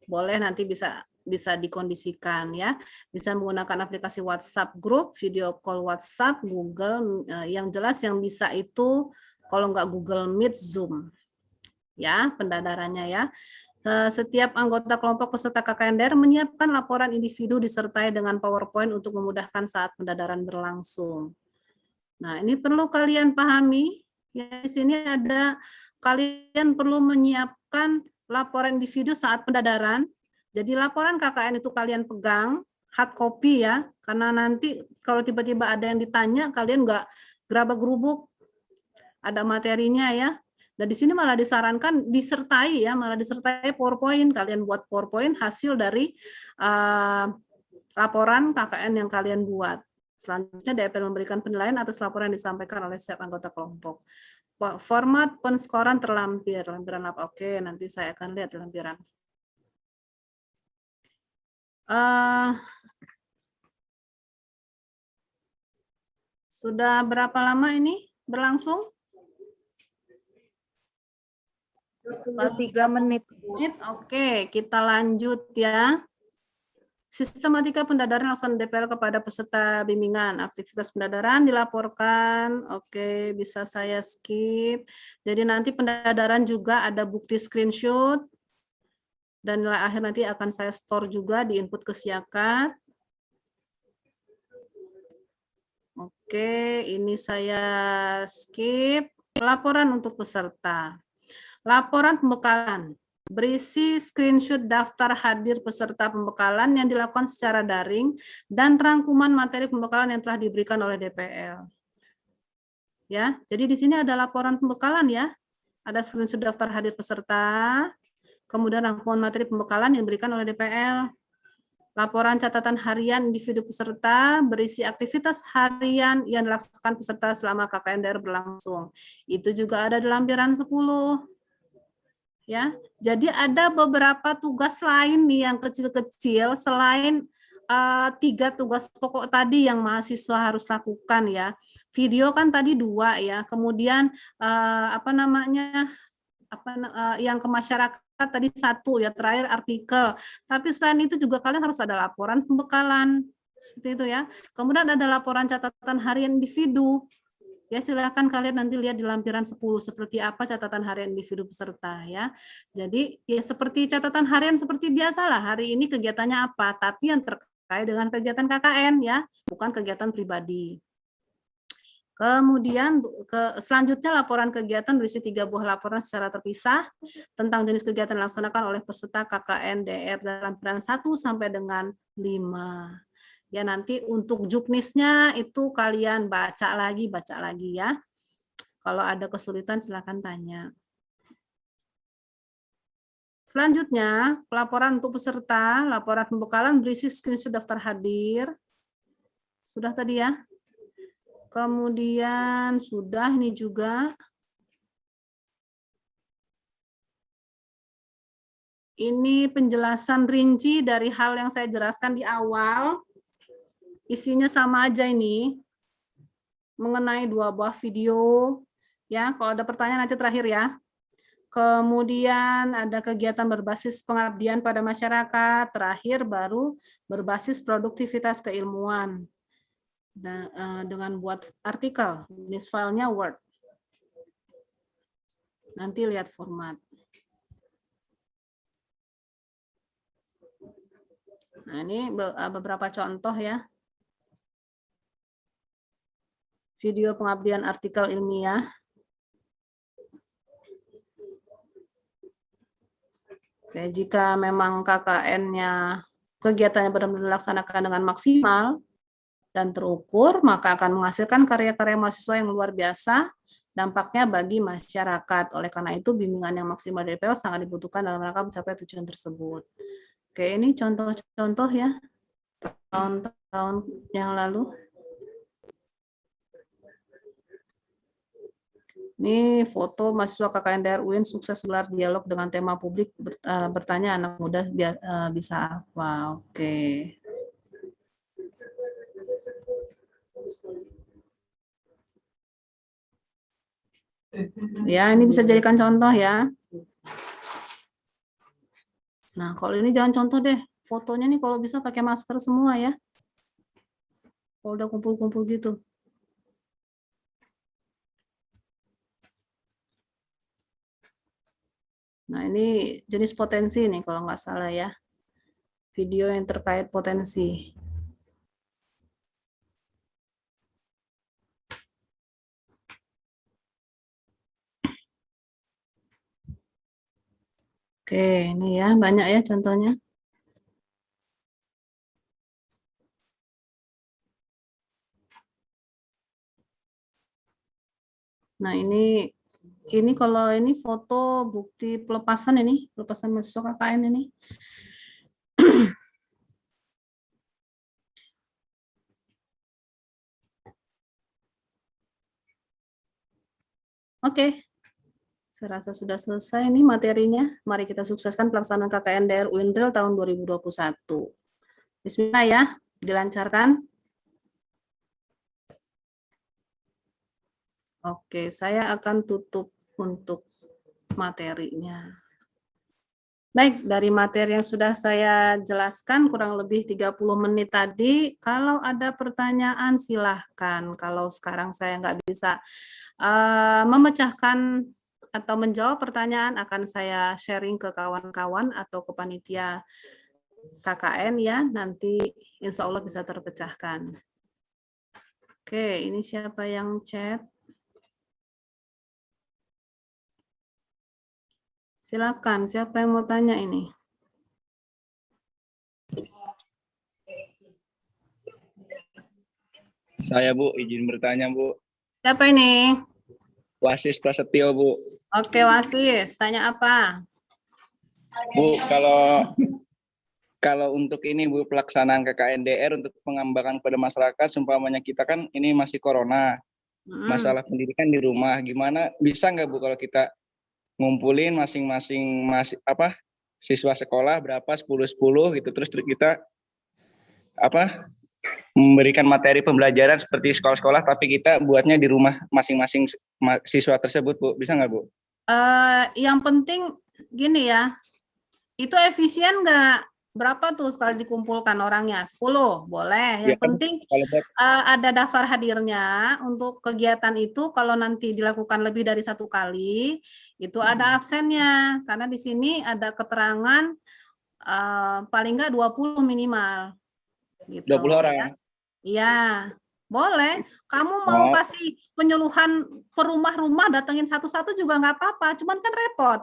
Boleh nanti bisa dikondisikan ya. Bisa menggunakan aplikasi WhatsApp Group, video call WhatsApp, Google, yang jelas yang bisa itu kalau nggak Google Meet, Zoom. Ya, pendadarannya ya. Setiap anggota kelompok peserta KKN DR menyiapkan laporan individu disertai dengan PowerPoint untuk memudahkan saat pendadaran berlangsung. Nah, ini perlu kalian pahami. Ya, di sini ada kalian perlu menyiapkan laporan individu saat pendadaran. Jadi laporan KKN itu kalian pegang hard copy ya, karena nanti kalau tiba-tiba ada yang ditanya kalian nggak gerabak-gerubuk, ada materinya ya. Dan di sini malah disarankan disertai ya, malah disertai PowerPoint. Kalian buat PowerPoint hasil dari laporan KKN yang kalian buat. Selanjutnya DPL memberikan penilaian atas laporan yang disampaikan oleh setiap anggota kelompok. Format penskoran terlampir. Lampiran apa? Oke, nanti saya akan lihat lampiran. Sudah berapa lama ini berlangsung? 3 menit. Oke, kita lanjut ya. Sistematika pendadaran laksana DPL kepada peserta bimbingan. Aktivitas pendadaran dilaporkan. Oke, bisa saya skip. Jadi nanti pendadaran juga ada bukti screenshot. Dan nilai akhir nanti akan saya store juga di input ke Siakat. Oke, ini saya skip. Laporan untuk peserta. Laporan pembekalan. Berisi screenshot daftar hadir peserta pembekalan yang dilakukan secara daring dan rangkuman materi pembekalan yang telah diberikan oleh DPL. Ya, jadi di sini ada laporan pembekalan ya. Ada screenshot daftar hadir peserta, kemudian rangkuman materi pembekalan yang diberikan oleh DPL. Laporan catatan harian individu peserta berisi aktivitas harian yang dilaksanakan peserta selama KKN berlangsung. Itu juga ada di lampiran 10. Ya, jadi ada beberapa tugas lain nih yang kecil-kecil selain 3 tugas pokok tadi yang mahasiswa harus lakukan ya. Video kan tadi 2 ya, kemudian yang ke masyarakat tadi 1 ya, terakhir artikel. Tapi selain itu juga kalian harus ada laporan pembekalan seperti itu ya. Kemudian ada laporan catatan harian individu. Ya, silakan kalian nanti lihat di lampiran 10 seperti apa catatan harian individu peserta ya. Jadi ya seperti catatan harian seperti biasalah, hari ini kegiatannya apa, tapi yang terkait dengan kegiatan KKN ya, bukan kegiatan pribadi. Kemudian selanjutnya laporan kegiatan berisi 3 buah laporan secara terpisah tentang jenis kegiatan dilaksanakan oleh peserta KKN DR dalam lampiran 1 sampai dengan 5. Ya, nanti untuk juknisnya itu kalian baca lagi ya. Kalau ada kesulitan silakan tanya. Selanjutnya, pelaporan untuk peserta, laporan pembekalan berisi screenshot daftar hadir. Sudah tadi ya. Kemudian sudah ini juga. Ini penjelasan rinci dari hal yang saya jelaskan di awal. Isinya sama aja ini, mengenai 2 buah video, ya. Kalau ada pertanyaan nanti terakhir ya. Kemudian ada kegiatan berbasis pengabdian pada masyarakat, terakhir baru berbasis produktivitas keilmuan. Dengan buat artikel, jenis filenya Word. Nanti lihat format. Nah, ini beberapa contoh ya. Video pengabdian artikel ilmiah. Oke, jika memang KKN-nya kegiatannya benar-benar dilaksanakan dengan maksimal dan terukur, maka akan menghasilkan karya-karya mahasiswa yang luar biasa, dampaknya bagi masyarakat. Oleh karena itu, bimbingan yang maksimal dari DPL sangat dibutuhkan dalam rangka mencapai tujuan tersebut. Oke, ini contoh-contoh ya, tahun-tahun yang lalu. Ini foto mahasiswa KKN DR UIN sukses gelar dialog dengan tema publik, bertanya anak muda bisa apa. Oke. Ya, ini bisa jadikan contoh ya. Nah, kalau ini jangan contoh deh. Fotonya nih kalau bisa pakai masker semua ya. Kalau udah kumpul-kumpul gitu. Nah, ini jenis potensi nih kalau nggak salah ya. Video yang terkait potensi. Oke, ini ya, banyak ya contohnya. Nah, ini kalau ini foto bukti pelepasan ini, pelepasan mahasiswa KKN ini. Oke. Saya rasa sudah selesai nih materinya. Mari kita sukseskan pelaksanaan KKN DR UINRIL tahun 2021. Bismillah ya, dilancarkan. Oke, saya akan tutup untuk materinya. Baik, dari materi yang sudah saya jelaskan kurang lebih 30 menit tadi, kalau ada pertanyaan silahkan. Kalau sekarang saya nggak bisa memecahkan atau menjawab pertanyaan, akan saya sharing ke kawan-kawan atau ke panitia KKN ya, nanti insya Allah bisa terpecahkan. Oke, ini siapa yang chat? Silakan, siapa yang mau tanya ini? Saya Bu, izin bertanya Bu. Siapa ini? Wasis Prasetyo Bu. Oke, Wasis, tanya apa? Bu, kalau untuk ini Bu, pelaksanaan KKNDR untuk pengembangan pada masyarakat, seumpamanya kita kan ini masih corona, masalah pendidikan di rumah, gimana bisa nggak Bu kalau kita ngumpulin masing-masing siswa sekolah berapa 10 gitu, terus kita memberikan materi pembelajaran seperti sekolah-sekolah, tapi kita buatnya di rumah masing-masing siswa tersebut Bu, bisa nggak Bu? Yang penting gini ya, itu efisien nggak? Berapa tuh sekali dikumpulkan orangnya? 10, boleh. Yang Ya, penting ada daftar hadirnya untuk kegiatan itu. Kalau nanti dilakukan lebih dari 1 kali, itu ada absennya. Karena di sini ada keterangan paling nggak 20 minimal. Gitu, 20 orang. ya. Iya, boleh. Kamu mau kasih penyuluhan ke rumah-rumah, datengin satu-satu juga nggak apa-apa. Cuman kan repot.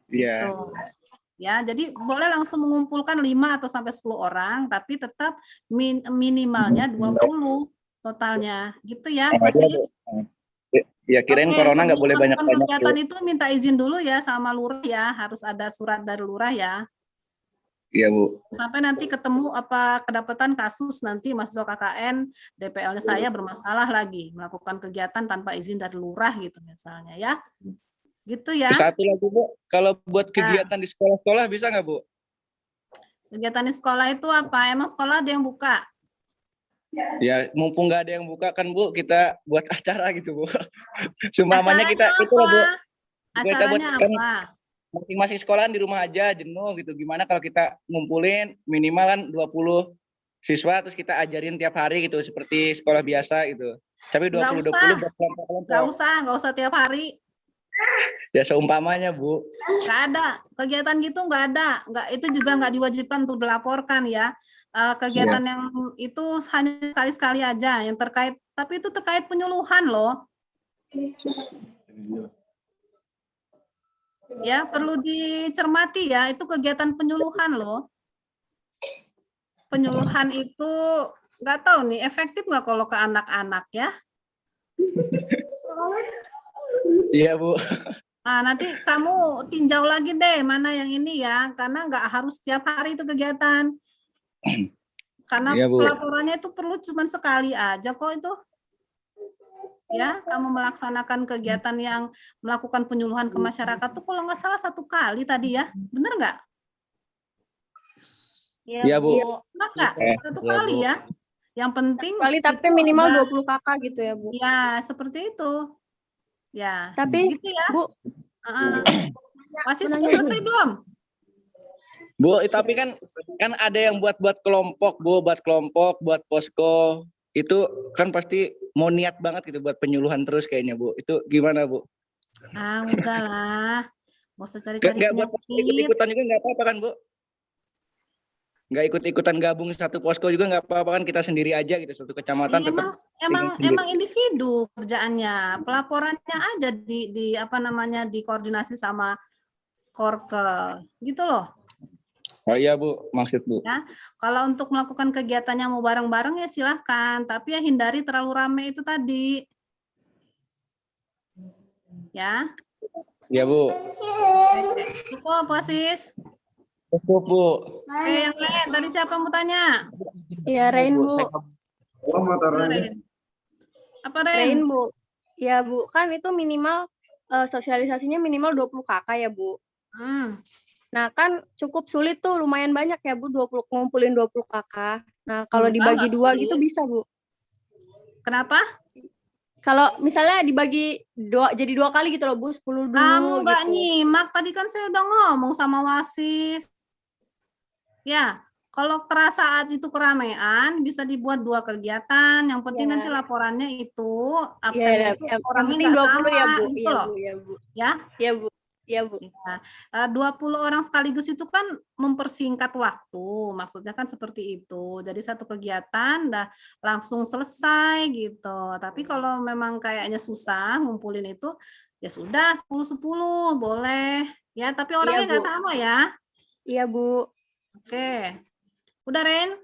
Iya. Gitu. Ya, jadi boleh langsung mengumpulkan 5 atau sampai 10 orang, tapi tetap minimalnya 20 totalnya. Gitu ya, Wasis? Ya, kirain corona nggak boleh banyak-banyak. Kegiatan itu minta izin dulu ya sama lurah ya, harus ada surat dari lurah ya. Iya Bu. Sampai nanti ketemu kedapatan kasus nanti mahasiswa KKN, DPL-nya saya bermasalah lagi, melakukan kegiatan tanpa izin dari lurah gitu misalnya ya. Gitu ya. Satu lagi Bu, kalau buat kegiatan di sekolah-sekolah bisa nggak Bu? Kegiatan di sekolah itu apa? Emang sekolah ada yang buka? Ya, mumpung nggak ada yang buka kan Bu, kita buat acara gitu Bu. Seumpamanya kita itu Bu. Kita buat Acaranya kan apa? masing-masing sekolahan di rumah aja jenuh gitu. Gimana kalau kita ngumpulin minimal kan 20 siswa terus kita ajarin tiap hari gitu seperti sekolah biasa gitu. Tapi 20 buat kelompok-kelompok. Nggak usah tiap hari. Ya seumpamanya Bu. Nggak ada kegiatan gitu, nggak ada. Itu juga nggak diwajibkan untuk dilaporkan ya. Kegiatan yang itu hanya sekali-sekali aja yang terkait, tapi itu terkait penyuluhan loh. Ya, perlu dicermati ya, itu kegiatan penyuluhan loh. Penyuluhan itu nggak tahu nih efektif nggak kalau ke anak-anak ya. Iya Bu. Nah, nanti kamu tinjau lagi deh mana yang ini ya, karena nggak harus setiap hari itu kegiatan. Karena Iya, Bu. pelaporannya itu perlu cuma sekali aja kok itu. Ya, kamu melaksanakan kegiatan yang melakukan penyuluhan ke masyarakat tuh kalau nggak salah 1 kali tadi ya, bener nggak? Iya Bu. Maka 1 kali Bu. ya. Yang penting Kali tapi itu minimal ada- 20 kakak gitu ya Bu. Ya, seperti itu. Ya, Tapi gitu ya. Bu, Masih Mau nanya selesai belum? Bu, tapi kan ada yang buat kelompok, Bu, buat posko. Itu kan pasti mau niat banget gitu buat penyuluhan terus kayaknya, Bu. Itu gimana, Bu? Udahlah. Nggak usah cari-cari Nggak buat penyakit. ikut-ikutan juga nggak apa-apa kan, Bu? Nggak ikut-ikutan gabung satu posko juga nggak apa-apa kan, kita sendiri aja gitu, satu kecamatan Iya, tetap. emang individu kerjaannya. Pelaporannya aja di apa namanya dikoordinasi sama Korkel. Gitu loh. Oh iya, Bu, maksud Bu. Ya, kalau untuk melakukan kegiatannya mau bareng-bareng ya silahkan, tapi ya hindari terlalu ramai itu tadi. Ya. Iya, Bu. Cukup, Sis. Cukup, Bu. Oke, yang lain. Tadi siapa yang mau tanya? ya Rain Bu. Apa, Ren? Rain Bu. Ya Bu, kan itu minimal sosialisasinya minimal 20 kakak ya Bu. Nah kan cukup sulit tuh, lumayan banyak ya Bu, ngumpulin 20 kakak. Nah kalau dibagi nggak 2 sulit. gitu bisa Bu. Kenapa? Kalau misalnya dibagi jadi 2 kali gitu loh Bu, 10 dulu Kamu nggak gitu. nyimak, tadi kan saya udah ngomong sama Wasis. Ya, kalau saat itu keramaian, bisa dibuat 2 kegiatan. Yang penting nanti laporannya itu, absennya itu orangnya nggak sama. ya Bu. Gitu Iya loh. Bu, ya Bu. Ya? Iya Bu. Iya Bu. Ya. 20 orang sekaligus itu kan mempersingkat waktu, maksudnya kan seperti itu. Jadi satu kegiatan udah langsung selesai gitu. Tapi kalau memang kayaknya susah ngumpulin itu, ya sudah 10-10 boleh Ya, tapi orangnya nggak Bu. sama ya. Iya, Bu. Oke. Udah, Ren?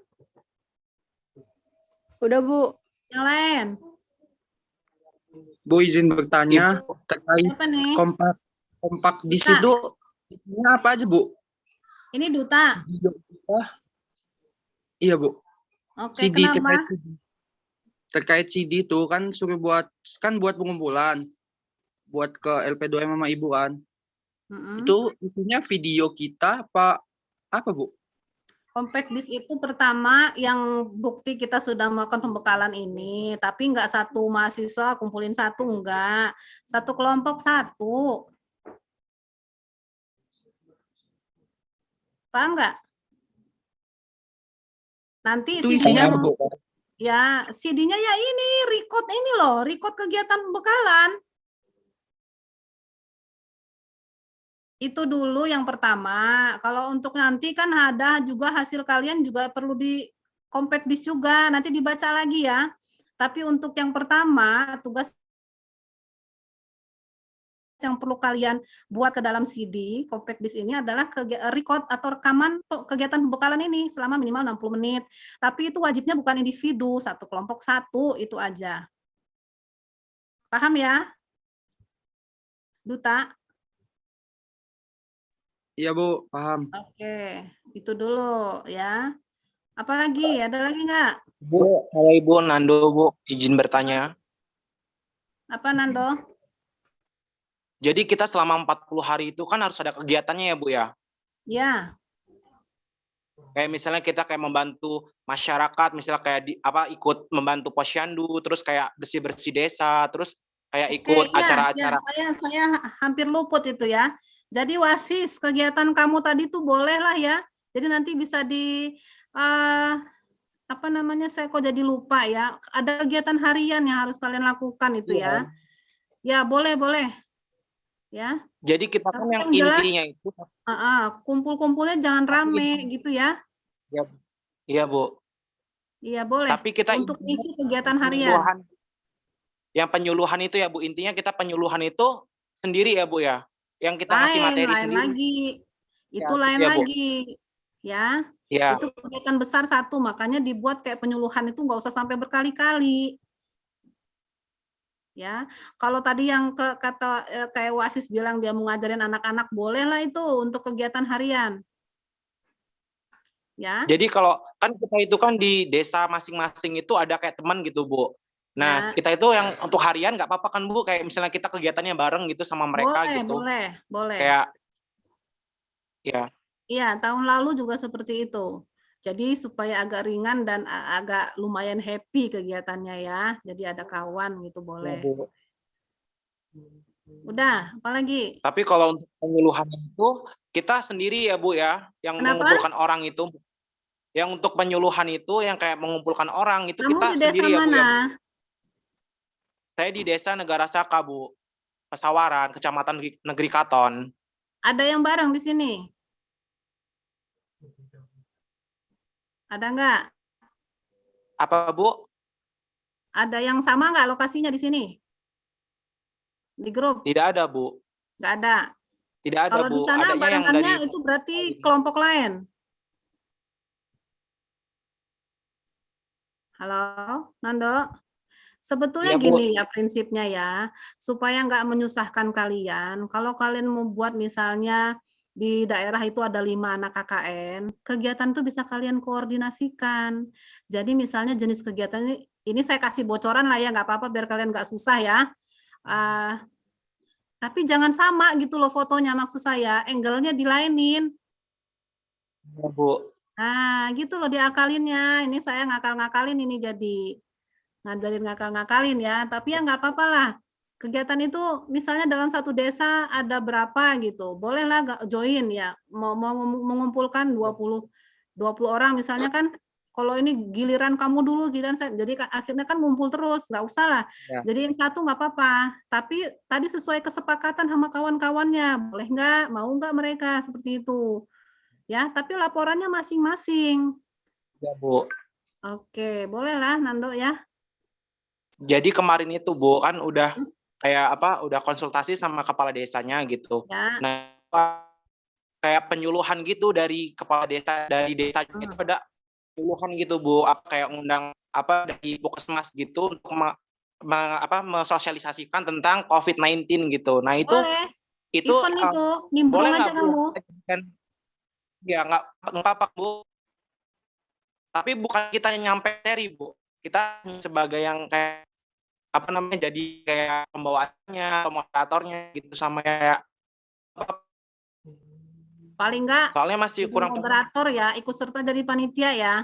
Udah, Bu. Yang lain? Bu izin bertanya terkait Siapa nih? kompak di Duta. situ ini apa aja, Bu? Ini Duta. Iya, Bu. Oke, CD kenapa? terkait CD itu kan suruh buat pengumpulan buat ke LP2M sama Ibu kan. Itu isinya video kita apa, Bu? Compact disc itu pertama yang bukti kita sudah melakukan pembekalan ini, tapi nggak satu mahasiswa kumpulin satu, enggak. Satu kelompok satu. Paham nggak? Nanti Itu isinya apa, Bu? ya CD-nya ya ini, record kegiatan pembekalan. Itu dulu yang pertama. Kalau untuk nanti kan ada juga hasil kalian juga perlu di compact disc juga, nanti dibaca lagi ya. Tapi untuk yang pertama, tugas yang perlu kalian buat ke dalam CD, compact disc ini adalah record atau rekaman kegiatan pembekalan ini selama minimal 60 menit. Tapi itu wajibnya bukan individu, satu kelompok satu, itu aja. Paham ya? Duta? Iya, Bu, paham. Oke, itu dulu ya. Apalagi? Ada lagi nggak? Bu, halo Ibu, Nando, Bu, izin bertanya. Apa, Nando? Jadi kita selama 40 hari itu kan harus ada kegiatannya ya, Bu ya? Ya. Kayak misalnya kita kayak membantu masyarakat, misalnya kayak ikut membantu posyandu, terus kayak bersih-bersih desa, terus kayak ikut acara-acara. Saya hampir luput itu ya. Jadi WASIS kegiatan kamu tadi tuh boleh lah ya. Jadi nanti bisa di saya kok jadi lupa ya. Ada kegiatan harian yang harus kalian lakukan itu ya. Ya, boleh. Ya. Jadi kita kan yang jelas, intinya itu kumpul-kumpulnya jangan rame gitu ya. Iya, Bu. Iya, boleh. Tapi kita untuk isi kegiatan harian. Yang penyuluhan itu ya, Bu. Intinya kita penyuluhan itu sendiri ya, Bu ya. Yang kita ngasih materi sendiri. Lagi. Itu ya, lain ya, lagi. Ya. Ya. Itu kegiatan besar satu, makanya dibuat kayak penyuluhan itu nggak usah sampai berkali-kali. Ya, kalau tadi yang kayak WASIS bilang dia mau ngajarin anak-anak, bolehlah itu untuk kegiatan harian. Ya. Jadi kalau kan kita itu kan di desa masing-masing itu ada kayak teman gitu, Bu. Nah, kita itu yang untuk harian nggak apa-apa kan, Bu? Kayak misalnya kita kegiatannya bareng gitu sama mereka gitu. Boleh. Kayak, ya. Iya, tahun lalu juga seperti itu. Jadi supaya agak ringan dan agak lumayan happy kegiatannya ya. Jadi ada kawan gitu boleh. Udah, apalagi? Tapi kalau untuk penyuluhan itu kita sendiri ya, Bu ya, yang mengumpulkan orang itu. Yang untuk penyuluhan itu yang kayak mengumpulkan orang itu Kamu kita di desa sendiri ya, Bu mana? ya. Saya di desa Negara Saka, Bu. Pesawaran, Kecamatan Negeri Katon. Ada yang bareng di sini? Ada nggak? Apa, Bu? Ada yang sama nggak lokasinya di sini? Di grup? Tidak ada, Bu. Nggak ada? Tidak ada, kalau Bu. Di sana adanya yang barengannya dari itu berarti kelompok lain. Halo, Nando? Sebetulnya ya, gini ya prinsipnya ya, supaya nggak menyusahkan kalian, kalau kalian membuat misalnya di daerah itu ada 5 anak KKN, kegiatan itu bisa kalian koordinasikan. Jadi misalnya jenis kegiatan ini saya kasih bocoran lah ya, nggak apa-apa biar kalian nggak susah ya. Tapi jangan sama gitu loh fotonya, maksud saya, angle-nya dilainin. Ya, Bu. Nah, gitu loh diakalinnya. Ini saya ngakal-ngakalin ini jadi. Ngajarin ngakal-ngakalin ya, tapi ya nggak apa-apa lah. Kegiatan itu misalnya dalam satu desa ada berapa gitu, bolehlah join ya. Mau mengumpulkan 20 orang misalnya kan, kalau ini giliran kamu dulu, giliran saya, jadi akhirnya kan ngumpul terus, nggak usah lah. Ya. Jadi yang satu nggak apa-apa, tapi tadi sesuai kesepakatan sama kawan-kawannya, boleh nggak, mau nggak mereka seperti itu. Ya, tapi laporannya masing-masing. Ya, Bu. Oke, bolehlah Nando ya. Jadi kemarin itu, Bu, kan udah kayak udah konsultasi sama kepala desanya gitu. Ya. Nah, kayak penyuluhan gitu dari kepala desa, dari desa itu ada penyuluhan gitu Bu, kayak ngundang dari Puskesmas gitu untuk mensosialisasikan tentang COVID-19 gitu. Nah itu Boleh. itu Event itu, nimbrung boleh aja nggak Bu? kamu. Ya nggak apa-apa Bu. Tapi bukan kita yang nyampe materi Bu. Kita sebagai yang kayak jadi kayak pembawaannya atau moderatornya gitu sama kayak paling enggak soalnya masih kurang moderator ya, ikut serta jadi panitia ya.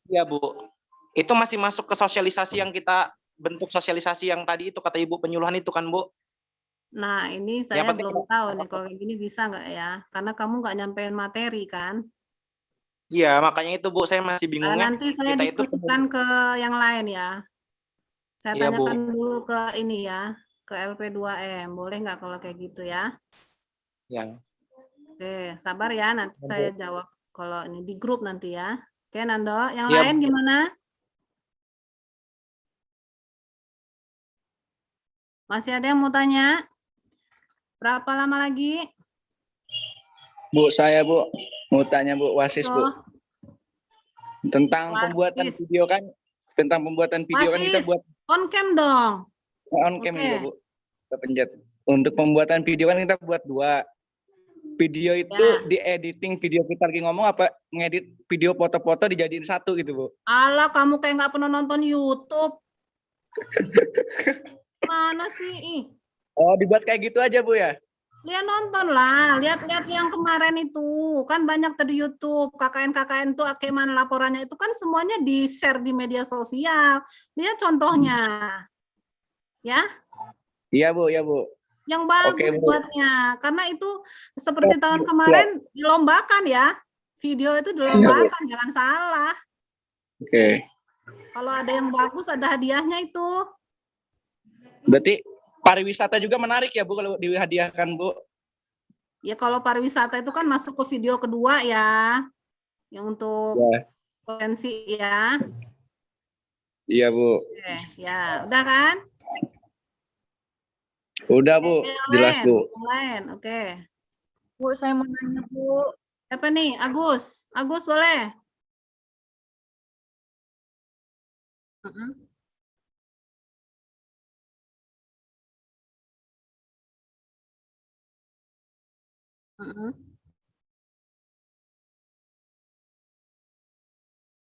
Iya Bu. Itu masih masuk ke sosialisasi yang kita bentuk sosialisasi yang tadi itu kata Ibu penyuluhan itu kan Bu. Nah ini saya belum tahu nih kalau kayak gini bisa nggak ya, karena kamu nggak nyampein materi kan. Iya makanya itu Bu saya masih bingung nanti saya diskusikan ke yang lain ya. Saya tanyakan dulu ke ini ya, ke LP2M. Boleh nggak kalau kayak gitu ya? Ya. Oke, sabar ya. Nanti saya jawab kalau ini di grup nanti ya. Oke, Nando. Yang lain gimana? Masih ada yang mau tanya? Berapa lama lagi? Bu, saya Bu. Mau tanya Bu, Wasis Bu. Tentang pembuatan video kan. Tentang pembuatan video kan kita buat on cam dong. On cam juga Bu. Kita pencet. Untuk pembuatan video kan kita buat 2. Video itu di editing video kita lagi ngomong apa ngedit video foto-foto dijadiin 1 gitu Bu. Alah kamu kayak nggak pernah nonton YouTube. Mana sih? Oh dibuat kayak gitu aja Bu ya? Lihat nonton lah, lihat-lihat yang kemarin itu kan banyak di YouTube KKN tuh bagaimana laporannya itu kan semuanya di share di media sosial. Lihat contohnya, ya? Iya Bu, ya Bu. Yang bagus buatnya, karena itu seperti tahun kemarin dilombakan ya, video itu dilombakan, jangan salah. Oke. Kalau ada yang bagus ada hadiahnya itu. Berarti pariwisata juga menarik ya Bu kalau dihadiahkan Bu? Ya kalau pariwisata itu kan masuk ke video kedua ya, yang untuk potensi ya. Iya Bu. Oke, ya udah kan? Udah Bu, jelas Bu. Lain, oke. Bu, saya mau nanya Bu. Siapa nih? Agus. Agus boleh?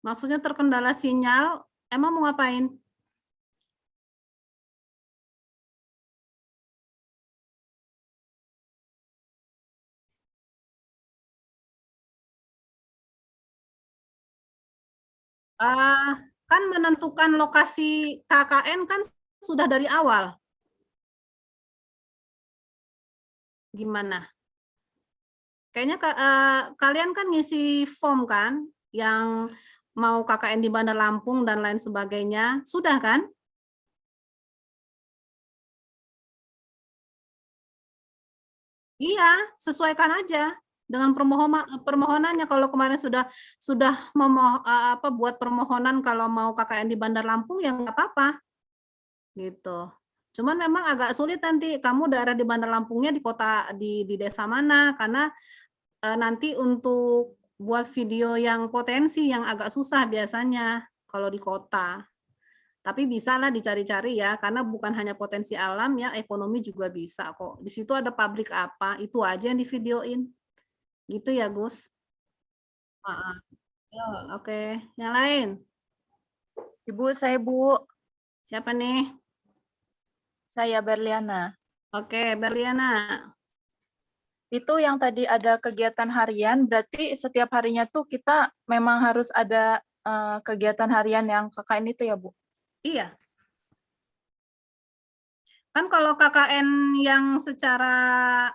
Maksudnya terkendala sinyal, emang mau ngapain? Kan menentukan lokasi KKN kan sudah dari awal. Gimana? Kayaknya kalian kan ngisi form kan, yang mau KKN di Bandar Lampung dan lain sebagainya, sudah kan? Iya, sesuaikan aja dengan permohonannya. Kalau kemarin sudah buat permohonan kalau mau KKN di Bandar Lampung ya nggak apa-apa, gitu. Cuman memang agak sulit nanti kamu daerah di Bandar Lampungnya di kota di desa mana, karena nanti untuk buat video yang potensi yang agak susah biasanya kalau di kota. Tapi bisa lah dicari-cari ya, karena bukan hanya potensi alam ya, ekonomi juga bisa kok. Di situ ada pabrik apa, itu aja yang divideoin. Gitu ya, Gus? Oke. Yang lain? Ibu, saya Bu. Siapa nih? Saya Berliana. Oke, Berliana. Itu yang tadi ada kegiatan harian, berarti setiap harinya tuh kita memang harus ada kegiatan harian yang KKN itu ya, Bu? Iya. Kan kalau KKN yang secara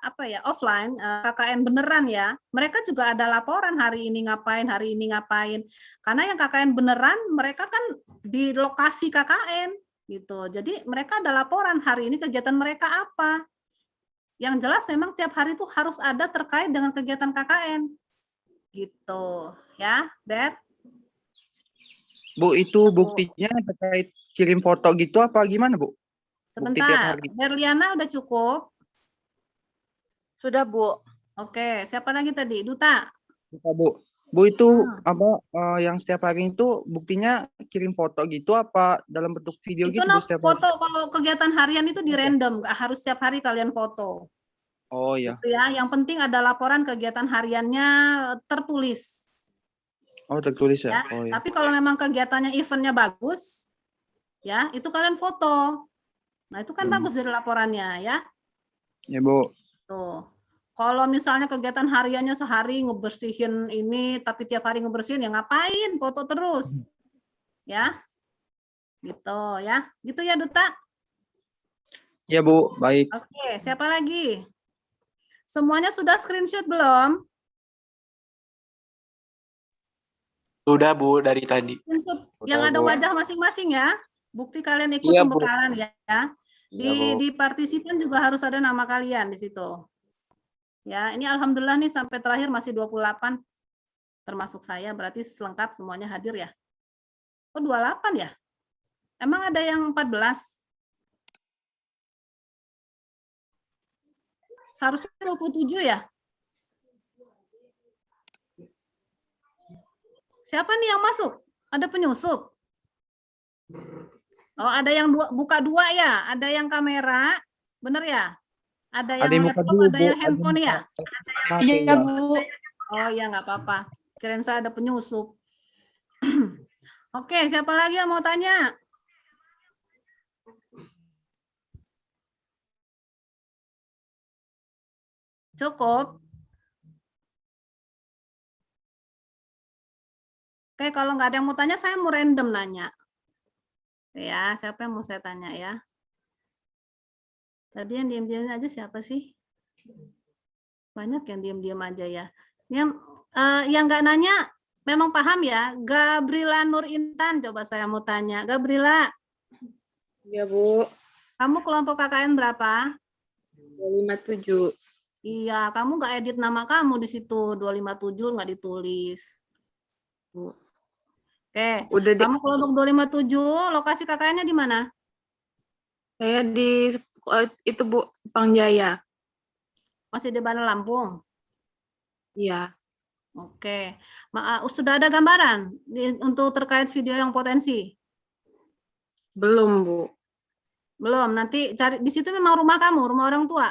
offline, KKN beneran ya, mereka juga ada laporan hari ini ngapain. Karena yang KKN beneran mereka kan di lokasi KKN gitu. Jadi mereka ada laporan hari ini kegiatan mereka apa. Yang jelas memang tiap hari itu harus ada terkait dengan kegiatan KKN. Gitu, ya, Ber? Bu, itu buktinya terkait kirim foto gitu apa gimana, Bu? Sebentar, Berliana udah cukup? Sudah, Bu. Oke, siapa lagi tadi? Duta. Lupa, Bu. Bu itu yang setiap hari itu buktinya kirim foto gitu apa dalam bentuk video Itu gitu Bu, setiap hari? foto kalau kegiatan harian itu di random, nggak harus setiap hari kalian foto. Oh ya. Gitu ya. Yang penting ada laporan kegiatan hariannya tertulis. Oh, tertulis ya. Ya. Oh ya. Tapi kalau memang kegiatannya eventnya bagus, ya itu kalian foto. Nah itu kan bagus dari laporannya ya. Ya, Bu. Tuh. Kalau misalnya kegiatan hariannya sehari ngebersihin ini, tapi tiap hari ngebersihin, ya ngapain? Foto terus. Ya. Gitu ya. Gitu ya, Duta? Ya, Bu. Baik. Oke, siapa lagi? Semuanya sudah screenshot belum? Sudah, Bu, dari tadi. Screenshot Udah, yang ada Bu. wajah masing-masing ya. Bukti kalian ikut Iya, Bu. pembekalan ya. Iya, Bu. Di partisipan juga harus ada nama kalian di situ. Ya, ini alhamdulillah nih sampai terakhir masih 28 termasuk saya, berarti selengkap semuanya hadir ya. Oh, 28 ya? Emang ada yang 14? Seharusnya 27 ya? Siapa nih yang masuk? Ada penyusup? Oh, ada yang buka dua ya? Ada yang kamera, bener ya? Ada yang buka laptop, dulu, ada Bu. yang handphone ya? Iya, Bu. Oh ya, nggak apa-apa. Kirain saya ada penyusup. Oke, siapa lagi yang mau tanya? Cukup? Oke, kalau nggak ada yang mau tanya, saya mau random nanya. Ya, siapa yang mau saya tanya ya? Tadi yang diam-diam aja siapa sih? Banyak yang diam-diam aja ya. Yang nggak nanya, memang paham ya? Gabriela Nur Intan, coba saya mau tanya. Gabriela. Iya, Bu. Kamu kelompok KKN berapa? 257. Iya, kamu nggak edit nama kamu di situ. 257 nggak ditulis. Bu. Oke, Udah kamu kelompok 257, lokasi KKN-nya di mana? saya di itu, Bu, Sepang Jaya. Masih di Bandar Lampung? Iya. Oke. Sudah ada gambaran untuk terkait video yang potensi? Belum, Bu. Belum, nanti cari di situ memang rumah kamu, rumah orang tua?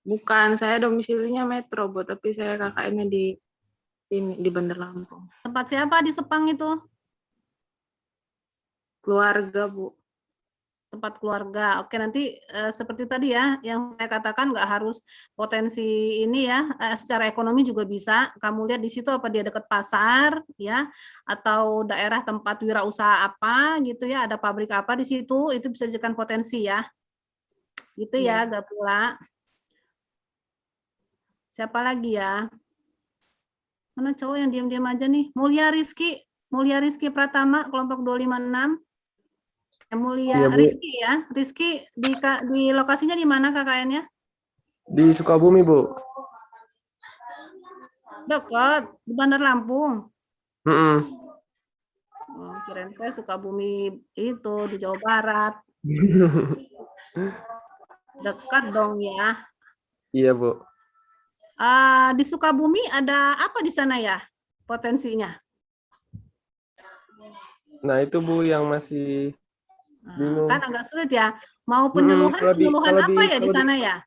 Bukan, saya domisilinya Metro, Bu, tapi saya KKN-nya di sini, di Bandar Lampung. Tempat siapa di Sepang itu? Keluarga, Bu. Tempat keluarga. Oke, nanti seperti tadi ya, yang saya katakan nggak harus potensi ini ya, secara ekonomi juga bisa. Kamu lihat di situ apa dia dekat pasar ya, atau daerah tempat wirausaha apa gitu ya, ada pabrik apa di situ, itu bisa dijadikan potensi ya. Gitu ya, Gabriela. Siapa lagi ya? Mana cowok yang diam-diam aja nih? Mulya Rizky Pratama, kelompok 256. Mulia Iya, Bu. Rizky ya. Rizky di lokasinya di mana KKN-nya? Di Sukabumi, Bu. Dekat, di Bandar Lampung. Mm-mm. Oh, kirain saya Sukabumi itu di Jawa Barat. Dekat dong ya. Iya, Bu. Di Sukabumi ada apa di sana ya potensinya? Nah, itu Bu yang masih bingung. Kan agak sulit ya. Mau penyuluhan apa ya di sana ya?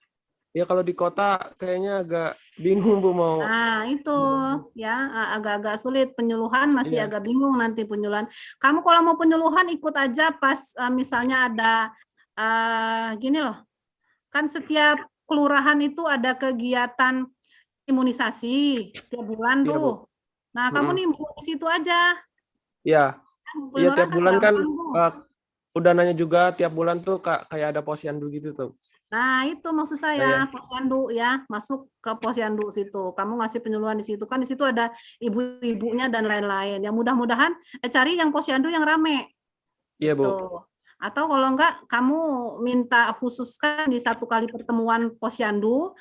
Ya kalau di kota kayaknya agak bingung Bu mau. Nah itu ya agak-agak sulit penyuluhan, masih Iya. agak bingung nanti penyuluhan. Kamu kalau mau penyuluhan ikut aja pas misalnya ada gini loh, kan setiap kelurahan itu ada kegiatan imunisasi setiap bulan Iya, Bu. tuh. Nah kamu nih di situ aja. Iya. Iya, tiap bulan kan gampang, Bu. udah nanya juga tiap bulan tuh kayak ada posyandu gitu tuh. Nah, itu maksud saya, posyandu ya, masuk ke posyandu situ. Kamu ngasih penyuluhan di situ. Kan di situ ada ibu-ibunya dan lain-lain. Ya mudah-mudahan cari yang posyandu yang rame. Iya, Bu. Tuh. Atau kalau enggak, kamu minta khususkan di satu kali pertemuan posyandu,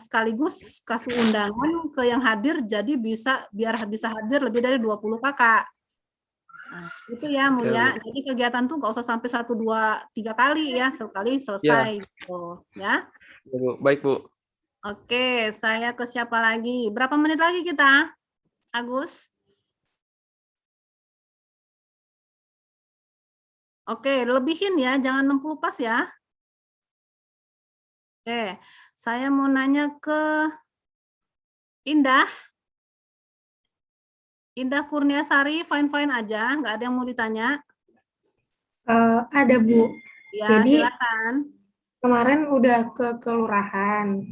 sekaligus kasih undangan ke yang hadir, jadi biar bisa hadir lebih dari 20 kakak. Nah, itu ya Mulia. Jadi kegiatan tuh nggak usah sampai 1, 2, 3 kali ya, sekali selesai gitu ya. Ya, Bu. Baik, Bu. Oke, saya ke siapa lagi? Berapa menit lagi kita, Agus? Oke, lebihin ya, jangan 60 pas ya. Oke, saya mau nanya ke Indah. Indah Kurniasari, fine-fine aja, nggak ada yang mau ditanya. Ada Bu. Ya, Jadi silakan. kemarin udah ke kelurahan,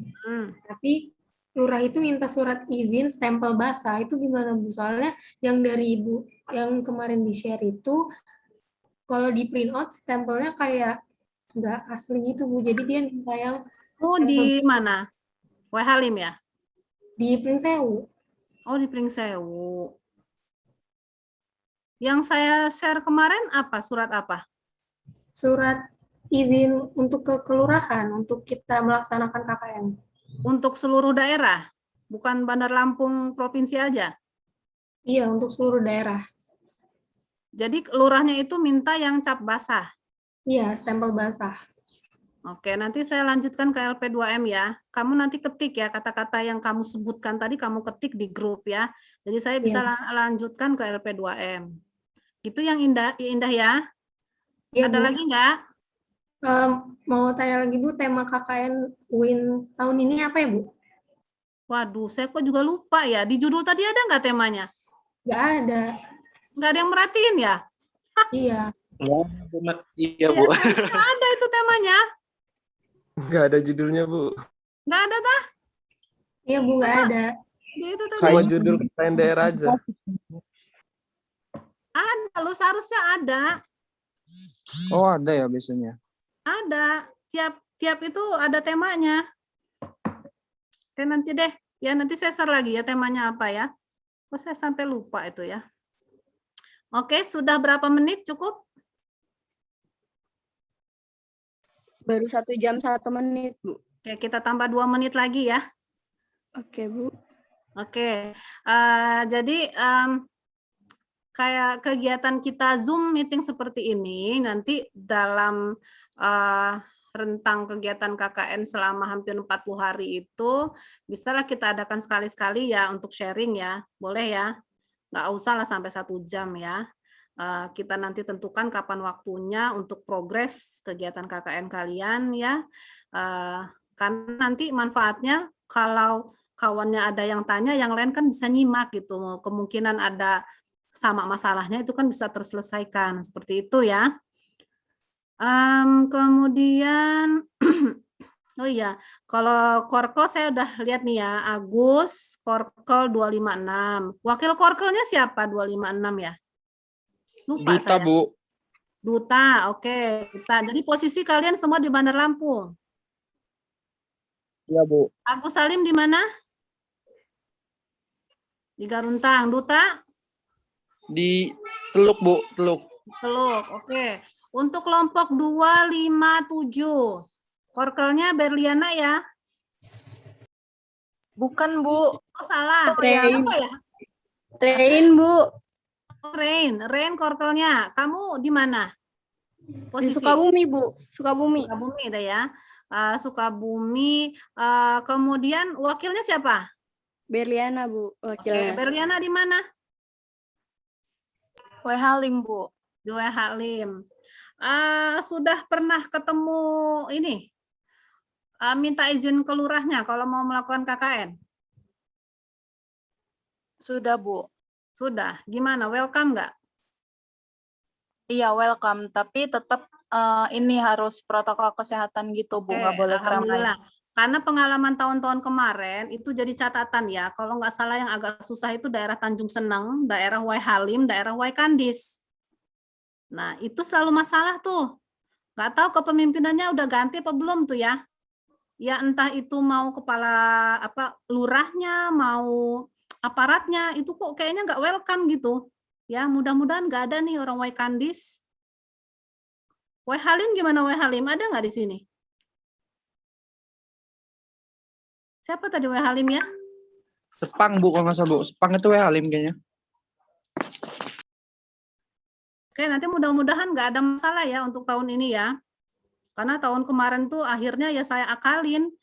tapi lurah itu minta surat izin stempel basah. Itu gimana Bu? Soalnya yang dari Ibu yang kemarin di-share itu, kalau di print out stempelnya kayak nggak asli gitu Bu. Jadi dia minta yang di mana? Wai Halim ya? Di Pringsewu. Oh, di Pringsewu. Yang saya share kemarin apa? Surat apa? Surat izin untuk ke kelurahan, untuk kita melaksanakan KKN. Untuk seluruh daerah? Bukan Bandar Lampung provinsi aja? Iya, untuk seluruh daerah. Jadi lurahnya itu minta yang cap basah? Iya, stempel basah. Oke, nanti saya lanjutkan ke LP2M ya. Kamu nanti ketik ya, kata-kata yang kamu sebutkan tadi kamu ketik di grup ya. Jadi saya bisa lanjutkan ke LP2M. Itu yang Indah ya? Iya, Ada Bu. lagi nggak? Mau tanya lagi Bu, tema KKN UIN tahun ini apa ya Bu? Waduh, saya kok juga lupa ya. Di judul tadi ada nggak temanya? Nggak ada. Nggak ada yang merhatiin ya? Iya. Iya Bu. Nggak ada itu temanya. Nggak ada judulnya, Bu. Nggak ada tah? Iya Bu, nggak ada. Itu tadi. Cuma judul KKN aja. Ada, lu seharusnya ada. Oh, ada ya biasanya. Ada. Tiap itu ada temanya. Oke, nanti deh. Ya, nanti saya share lagi ya temanya apa ya. Kok saya sampai lupa itu ya. Oke, sudah berapa menit cukup? Baru 1 jam 1 menit, Bu. Oke, kita tambah 2 menit lagi ya. Oke, Bu. Oke, jadi kayak kegiatan kita Zoom meeting seperti ini, nanti dalam rentang kegiatan KKN selama hampir 40 hari itu, bisalah kita adakan sekali-sekali ya untuk sharing ya, boleh ya, nggak usah lah sampai 1 jam ya. Kita nanti tentukan kapan waktunya untuk progres kegiatan KKN kalian ya, karena nanti manfaatnya kalau kawannya ada yang tanya, yang lain kan bisa nyimak gitu, kemungkinan ada sama masalahnya itu kan bisa terselesaikan, seperti itu ya. Kemudian, oh iya, kalau Korkel saya udah lihat nih ya, Agus, Korkel 256. Wakil Korkelnya siapa 256 ya? Lupa Duta, saya. Bu. Duta, oke. Duta. Jadi posisi kalian semua di Bandar Lampung. Iya, Bu. Agus Salim di mana? Di Garuntang. Duta? Di Teluk, Bu. Teluk. Teluk, oke. Untuk kelompok 257, Korkelnya Berliana ya? Bukan, Bu. Oh, salah. Rain. Apa ya? Rain, Bu. Rain Korkelnya. Kamu di mana? Posisi? Di Sukabumi, Bu. Sukabumi. Sukabumi ada ya. Sukabumi. Kemudian wakilnya siapa? Berliana, Bu. Wakilnya. Oke, Berliana di mana? Wai Halim, Bu. Di Wai Halim. Sudah pernah ketemu ini? Minta izin ke lurahnya kalau mau melakukan KKN? Sudah, Bu. Sudah. Gimana? Welcome nggak? Iya, welcome. Tapi tetap ini harus protokol kesehatan gitu, Bu. Nggak boleh keramaian. Karena pengalaman tahun-tahun kemarin itu jadi catatan ya. Kalau nggak salah yang agak susah itu daerah Tanjung Seneng, daerah Wai Halim, daerah Wai Kandis. Nah, itu selalu masalah tuh. Nggak tahu kepemimpinannya udah ganti apa belum tuh ya. Ya entah itu mau kepala lurahnya, mau aparatnya, itu kok kayaknya nggak welcome gitu. Ya, mudah-mudahan nggak ada nih orang Wai Kandis. Wai Halim gimana Wai Halim? Ada nggak di sini? Siapa tadi Wai Halim ya? Sepang, Bu, kalau nggak salah, Bu. Sepang itu Wai Halim kayaknya. Oke, nanti mudah-mudahan nggak ada masalah ya untuk tahun ini ya. Karena tahun kemarin tuh akhirnya ya saya akalin,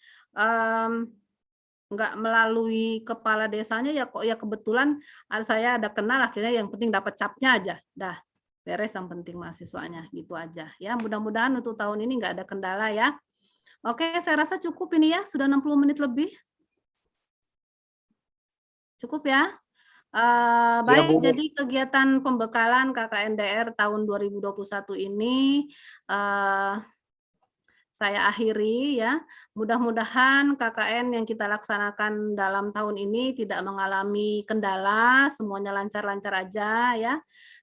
nggak melalui kepala desanya ya kok ya kebetulan saya ada kenal akhirnya yang penting dapat capnya aja. Dah, beres yang penting mahasiswanya gitu aja. Ya, mudah-mudahan untuk tahun ini nggak ada kendala ya. Oke, saya rasa cukup ini ya, sudah 60 menit lebih. Cukup ya? Baik, jadi kegiatan pembekalan KKNDR tahun 2021 ini saya akhiri ya. Mudah-mudahan KKN yang kita laksanakan dalam tahun ini tidak mengalami kendala, semuanya lancar-lancar aja ya.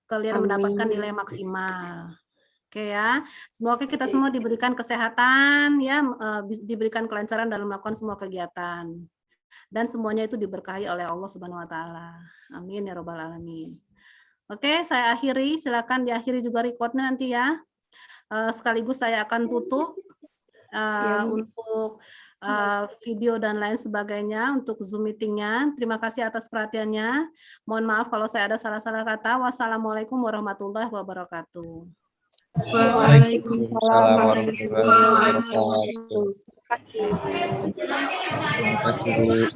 Kalian mendapatkan nilai maksimal. Oke ya. Semoga kita semua diberikan kesehatan ya, diberikan kelancaran dalam melakukan semua kegiatan. Dan semuanya itu diberkahi oleh Allah Subhanahu wa taala. Amin ya rabbal alamin. Oke, saya akhiri. Silakan diakhiri juga recordnya nanti ya. Sekaligus saya akan tutup untuk video dan lain sebagainya untuk Zoom meetingnya. Terima kasih atas perhatiannya. Mohon maaf kalau saya ada salah-salah kata. Wassalamualaikum warahmatullahi wabarakatuh. Waalaikumsalam warahmatullahi wabarakatuh. Terima kasih.